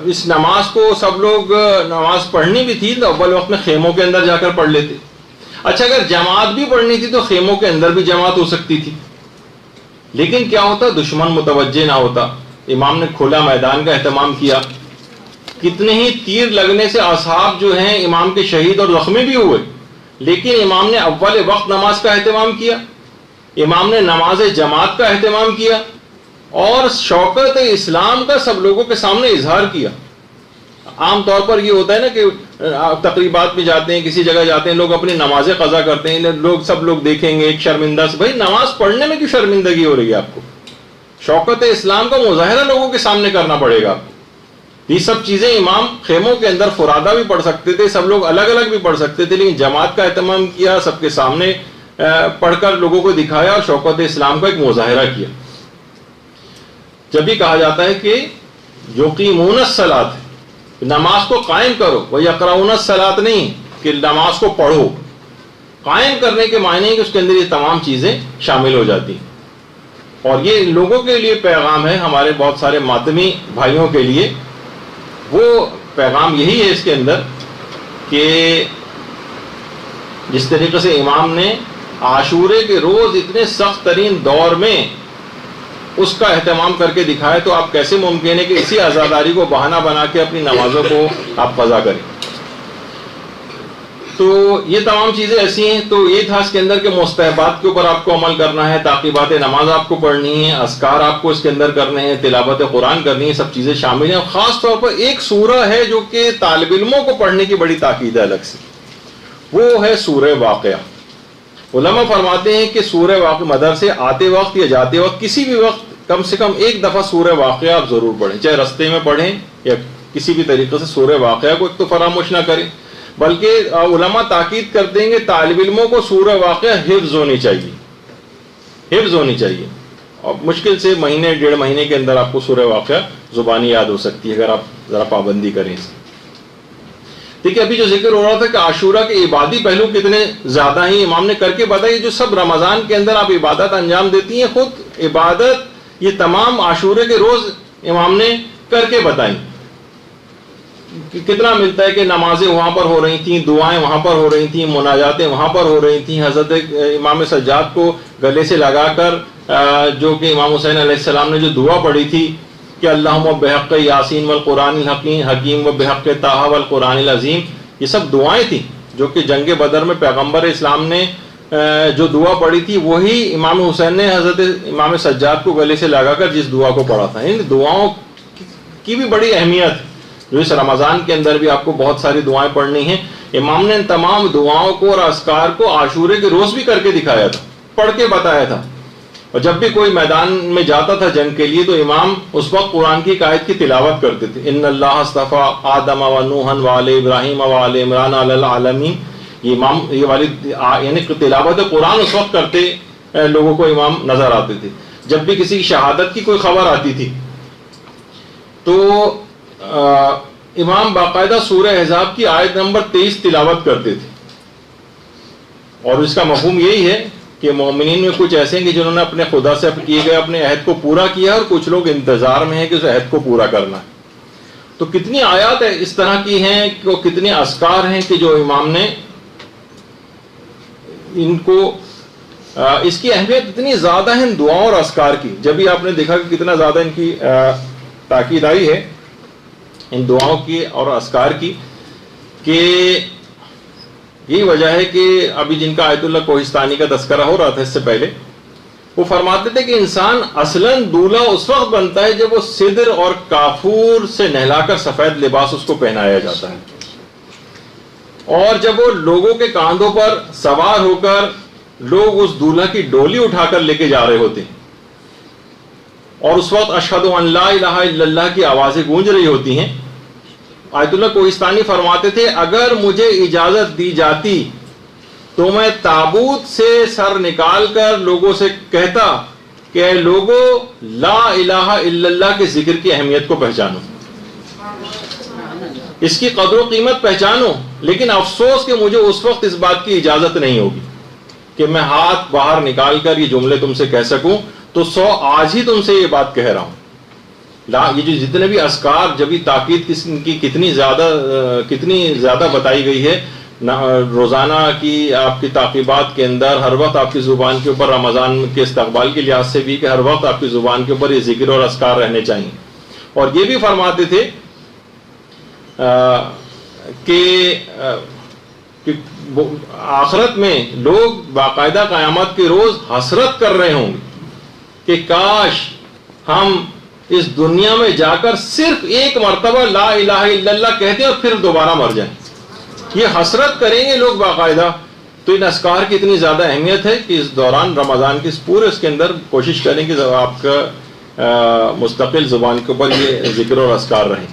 Speaker 1: اس نماز کو سب لوگ نماز پڑھنی بھی تھی تو اول وقت میں خیموں کے اندر جا کر پڑھ لیتے. اچھا اگر جماعت بھی پڑھنی تھی تو خیموں کے اندر بھی جماعت ہو سکتی تھی, لیکن کیا ہوتا دشمن متوجہ نہ ہوتا. امام نے کھلا میدان کا اہتمام کیا. کتنے ہی تیر لگنے سے اصحاب جو ہیں امام کے شہید اور زخمی بھی ہوئے, لیکن امام نے اول وقت نماز کا اہتمام کیا, امام نے نماز جماعت کا اہتمام کیا اور شوکت اسلام کا سب لوگوں کے سامنے اظہار کیا. عام طور پر یہ ہوتا ہے نا کہ تقریبات میں جاتے ہیں, کسی جگہ جاتے ہیں, لوگ اپنی نمازیں قضا کرتے ہیں, سب لوگ دیکھیں گے ایک شرمندہ سے. بھائی نماز پڑھنے میں کیوں شرمندگی ہو رہی ہے آپ کو؟ شوکت اسلام کا مظاہرہ لوگوں کے سامنے کرنا پڑے گا. یہ سب چیزیں امام خیموں کے اندر فرادہ بھی پڑھ سکتے تھے, سب لوگ الگ الگ بھی پڑھ سکتے تھے, لیکن جماعت کا اہتمام کیا, سب کے سامنے پڑھ کر لوگوں کو دکھایا اور شوکت اسلام کا ایک مظاہرہ کیا. جب بھی کہا جاتا ہے کہ یقیمون الصلاۃ, نماز کو قائم کرو, ویقرؤون الصلاۃ نہیں کہ نماز کو پڑھو. قائم کرنے کے معنی ہے کہ اس کے اندر یہ تمام چیزیں شامل ہو جاتی ہیں. اور یہ لوگوں کے لیے پیغام ہے, ہمارے بہت سارے ماتمی بھائیوں کے لیے. وہ پیغام یہی ہے اس کے اندر کہ جس طریقے سے امام نے عاشورے کے روز اتنے سخت ترین دور میں اس کا اہتمام کر کے دکھایا, تو آپ کیسے ممکن ہے کہ اسی عزاداری کو بہانہ بنا کے اپنی نمازوں کو آپ قضا کریں؟ تو یہ تمام چیزیں ایسی ہیں. تو یہ تھا اس کے اندر کہ مستحبات کے اوپر آپ کو عمل کرنا ہے, تعقیبات نماز آپ کو پڑھنی ہے, اذکار آپ کو اس کے اندر کرنے ہیں, تلاوت قرآن کرنی ہے, سب چیزیں شامل ہیں. اور خاص طور پر ایک سورہ ہے جو کہ طالب علموں کو پڑھنے کی بڑی تاکید ہے الگ سے, وہ ہے سورہ واقعہ. علماء فرماتے ہیں کہ سورہ واقعہ مدرسے آتے وقت یا جاتے وقت کسی بھی وقت کم سے کم ایک دفعہ سورہ واقعہ آپ ضرور پڑھیں, چاہے رستے میں پڑھیں یا کسی بھی طریقے سے سورہ واقعہ کو ایک تو فراموش نہ کریں. بلکہ علماء تاکید کرتے ہیں کہ طالب علموں کو سورہ واقعہ حفظ ہونی چاہیے, حفظ ہونی چاہیے. اور مشکل سے مہینے ڈیڑھ مہینے کے اندر آپ کو سورہ واقعہ زبانی یاد ہو سکتی ہے اگر آپ ذرا پابندی کریں اس. دیکھیے ابھی جو ذکر ہو رہا تھا کہ عاشورہ کے عبادی پہلو کتنے زیادہ ہیں, امام نے کر کے بتایا. جو سب رمضان کے اندر آپ عبادت انجام دیتی ہیں, خود عبادت یہ تمام عاشورے کے روز امام نے کر کے بتائیں. کتنا ملتا ہے کہ نمازیں وہاں پر ہو رہی تھیں, دعائیں وہاں پر ہو رہی تھیں, مناجاتیں وہاں پر ہو رہی تھیں. حضرت امام سجاد کو گلے سے لگا کر جو کہ امام حسین علیہ السلام نے جو دعا پڑھی تھی کہ اللہم بحق یاسین والقرآن الحکیم و بحق طٰہٰ والقرآن العظیم, یہ سب دعائیں تھیں جو کہ جنگ بدر میں پیغمبر اسلام نے جو دعا پڑھی تھی وہی امام حسین نے حضرت امام سجاد کو گلے سے لگا کر جس دعا کو پڑھا تھا. ان دعاؤں کی بھی بڑی اہمیت ہے جو اس رمضان کے اندر بھی آپ کو بہت ساری دعائیں پڑھنی ہیں. امام نے ان تمام دعاؤں کو اور اذکار کو عاشورے کے روز بھی کر کے دکھایا تھا, پڑھ کے بتایا تھا. اور جب بھی کوئی میدان میں جاتا تھا جنگ کے لیے تو امام اس وقت قرآن کی ایک آیت کی تلاوت کرتے تھے, ان اللہ اصطفیٰ آدم و نوحا و آل ابراہیم و آل عمران علی العالمین. یہ امام یہ والی یعنی تلاوت قرآن اس وقت کرتے لوگوں کو امام نظر آتے تھے. جب بھی کسی کی شہادت کی کوئی خبر آتی تھی تو امام باقاعدہ سورہ احزاب کی آیت نمبر 23 تلاوت کرتے تھے. اور اس کا مفہوم یہی ہے کہ مومنین میں کچھ ایسے ہیں کہ جنہوں نے اپنے خدا سے کیے گئے اپنے عہد کو پورا کیا اور کچھ لوگ انتظار میں ہیں کہ اس عہد کو پورا کرنا ہے. تو کتنی آیات اس طرح کی ہیں, کتنے اذکار ہیں کہ جو امام نے ان کو اس کی اہمیت اتنی زیادہ ہے ان دعاؤں اور اذکار کی. جب بھی آپ نے دیکھا کہ کتنا زیادہ ان کی تاکید آئی ہے ان دعاؤں کی اور اذکار کی, کہ یہی وجہ ہے کہ ابھی جن کا آیت اللہ کوہستانی کا تذکرہ ہو رہا تھا اس سے پہلے, وہ فرماتے تھے کہ انسان اصلاً دولہا اس وقت بنتا ہے جب وہ سدر اور کافور سے نہلا کر سفید لباس اس کو پہنایا جاتا ہے, اور جب وہ لوگوں کے کاندھوں پر سوار ہو کر لوگ اس دولہا کی ڈولی اٹھا کر لے کے جا رہے ہوتے ہیں, اور اس وقت اشہد ان لا الہ الا اللہ کی آوازیں گونج رہی ہوتی ہیں. آیت اللہ کوہستانی فرماتے تھے اگر مجھے اجازت دی جاتی تو میں تابوت سے سر نکال کر لوگوں سے کہتا کہ اے لوگوں لا الہ الا اللہ کے ذکر کی اہمیت کو پہچانو. اس کی قدر و قیمت پہچانو، لیکن افسوس کہ مجھے اس وقت اس بات کی اجازت نہیں ہوگی کہ میں ہاتھ باہر نکال کر یہ جملے تم سے کہہ سکوں، تو آج ہی تم سے یہ بات کہہ رہا ہوں. یہ جو جتنے بھی اذکار، جب یہ تاکید کی کتنی زیادہ بتائی گئی ہے، روزانہ کی آپ کی تعقیبات کے اندر ہر وقت آپ کی زبان کے اوپر رمضان کے استقبال کے لحاظ سے بھی کہ ہر وقت آپ کی زبان کے اوپر یہ ذکر اور اذکار رہنے چاہیے. اور یہ بھی فرماتے تھے کہ آخرت میں لوگ باقاعدہ قیامت کے روز حسرت کر رہے ہوں گے کہ کاش ہم اس دنیا میں جا کر صرف ایک مرتبہ لا الہ الا اللہ کہتے ہیں اور پھر دوبارہ مر جائیں. یہ حسرت کریں گے لوگ باقاعدہ. تو ان اذکار کی اتنی زیادہ اہمیت ہے کہ اس دوران رمضان کے اس پورے اس کے اندر کوشش کریں کہ آپ کا مستقل زبان کے اوپر یہ ذکر اور اذکار رہیں.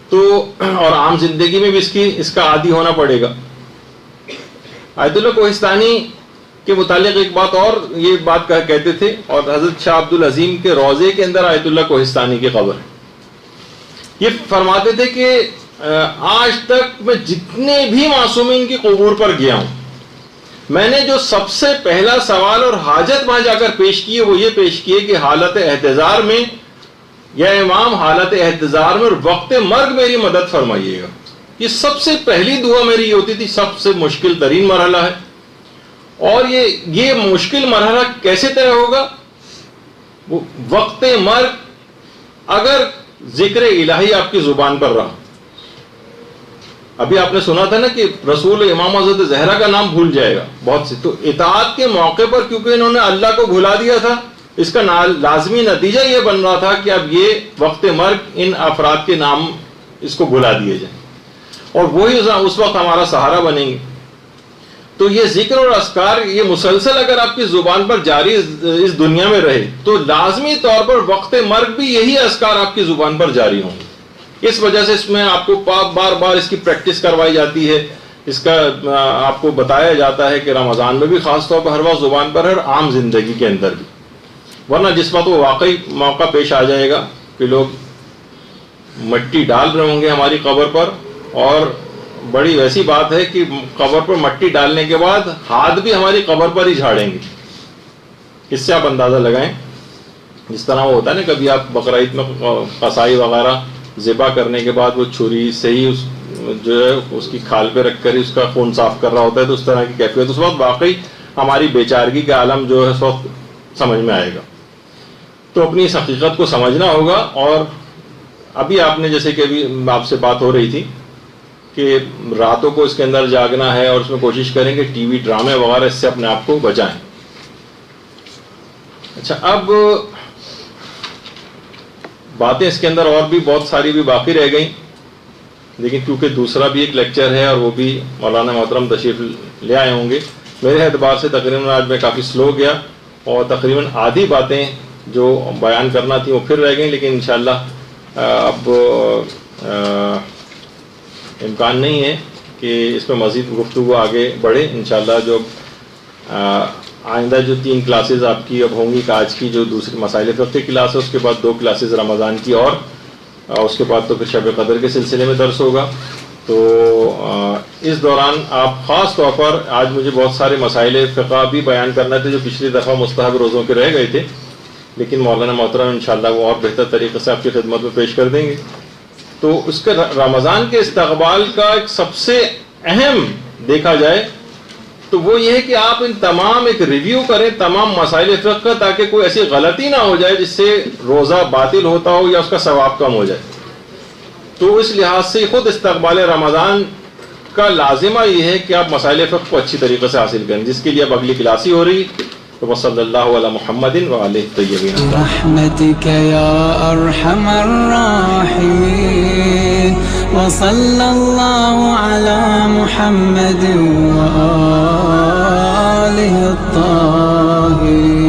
Speaker 1: تو اور عام زندگی میں بھی اس کا عادی ہونا پڑے گا. آیت اللہ کوہستانی کے متعلق ایک بات اور یہ بات کہتے تھے، اور حضرت شاہ عبد العظیم کے روضے کے اندر آیت اللہ کوہستانی کی قبر ہے. یہ فرماتے تھے کہ آج تک میں جتنے بھی معصومین کی قبور پر گیا ہوں، میں نے جو سب سے پہلا سوال اور حاجت وہاں جا کر پیش کی ہے وہ یہ پیش کی ہے کہ حالت احتضار میں یا امام حالت احتضار میں اور وقت مرگ میری مدد فرمائیے گا. یہ سب سے پہلی دعا میری یہ ہوتی تھی. سب سے مشکل ترین مرحلہ ہے، اور یہ مشکل مرحلہ کیسے طے ہوگا؟ وقت مرگ اگر ذکر الہی آپ کی زبان پر رہا. ابھی آپ نے سنا تھا نا کہ رسول امام حضرت زہرا کا نام بھول جائے گا بہت سے. تو اطاعت کے موقع پر کیونکہ انہوں نے اللہ کو بھلا دیا تھا، اس کا لازمی نتیجہ یہ بن رہا تھا کہ اب یہ وقت مرگ ان افراد کے نام اس کو بھلا دیے جائیں، اور وہی اس وقت ہمارا سہارا بنیں گے. تو یہ ذکر اور اذکار یہ مسلسل اگر آپ کی زبان پر جاری اس دنیا میں رہے تو لازمی طور پر وقت مرگ بھی یہی اذکار آپ کی زبان پر جاری ہوں گے. اس وجہ سے اس میں آپ کو بار بار اس کی پریکٹس کروائی جاتی ہے. اس کا آپ کو بتایا جاتا ہے کہ رمضان میں بھی خاص طور پر ہر وقت زبان پر ہے اور عام زندگی کے اندر بھی. ورنہ جس وقت وہ واقعی موقع پیش آ جائے گا کہ لوگ مٹی ڈال رہے ہوں گے ہماری قبر پر، اور بڑی ویسی بات ہے کہ قبر پر مٹی ڈالنے کے بعد ہاتھ بھی ہماری قبر پر ہی جھاڑیں گے. اس سے آپ اندازہ لگائیں جس طرح وہ ہوتا ہے نا، کبھی آپ بقرعید میں قصائی وغیرہ ذبح کرنے کے بعد وہ چھری سے ہی جو ہے اس کی کھال پہ رکھ کر ہی اس کا خون صاف کر رہا ہوتا ہے، تو اس طرح کی کیفیت اس وقت واقعی ہماری بیچارگی کا عالم جو ہے اس وقت سمجھ میں آئے گا. تو اپنی اس حقیقت کو سمجھنا ہوگا. اور ابھی آپ نے جیسے کہ ابھی آپ سے بات ہو رہی تھی کہ راتوں کو اس کے اندر جاگنا ہے اور اس میں کوشش کریں کہ ٹی وی ڈرامے وغیرہ اس سے اپنے آپ کو بچائیں. اچھا، اب باتیں اس کے اندر اور بھی بہت ساری بھی باقی رہ گئیں، لیکن کیونکہ دوسرا بھی ایک لیکچر ہے اور وہ بھی مولانا محترم تشریف لے آئے ہوں گے، میرے اعتبار سے تقریباً آج میں کافی سلو گیا اور تقریباً آدھی باتیں جو بیان کرنا تھی وہ پھر رہ گئیں. لیکن انشاءاللہ اب امکان نہیں ہے کہ اس میں مزید گفتگو آگے بڑھے. انشاءاللہ جو آئندہ جو 3 کلاسز آپ کی اب ہوں گی، کہ آج کی جو دوسری مسائل فقہ کی کلاس ہے، اس کے بعد 2 کلاسز رمضان کی، اور اس کے بعد تو پھر شب قدر کے سلسلے میں درس ہوگا. تو اس دوران آپ خاص طور پر آج مجھے بہت سارے مسائل فقہ بھی بیان کرنا تھے جو پچھلی دفعہ مستحب روزوں کے رہ گئے تھے، لیکن مولانا محترم انشاءاللہ وہ اور بہتر طریقے سے آپ کی خدمت میں پیش کر دیں گے. تو اس کا رمضان کے استقبال کا ایک سب سے اہم دیکھا جائے تو وہ یہ ہے کہ آپ ان تمام ایک ریویو کریں تمام مسائل فقہ کا، تاکہ کوئی ایسی غلطی نہ ہو جائے جس سے روزہ باطل ہوتا ہو یا اس کا ثواب کم ہو جائے. تو اس لحاظ سے خود استقبال رمضان کا لازمہ یہ ہے کہ آپ مسائل فقہ کو اچھی طریقے سے حاصل کریں، جس کے لیے اب اگلی کلاس ہی ہو رہی. تو صلی اللہ علی محمد وآلہ الطیبین
Speaker 2: برحمتک یا ارحم الراحمین وصلی اللہ علی محمد وآلہ الطاہرین.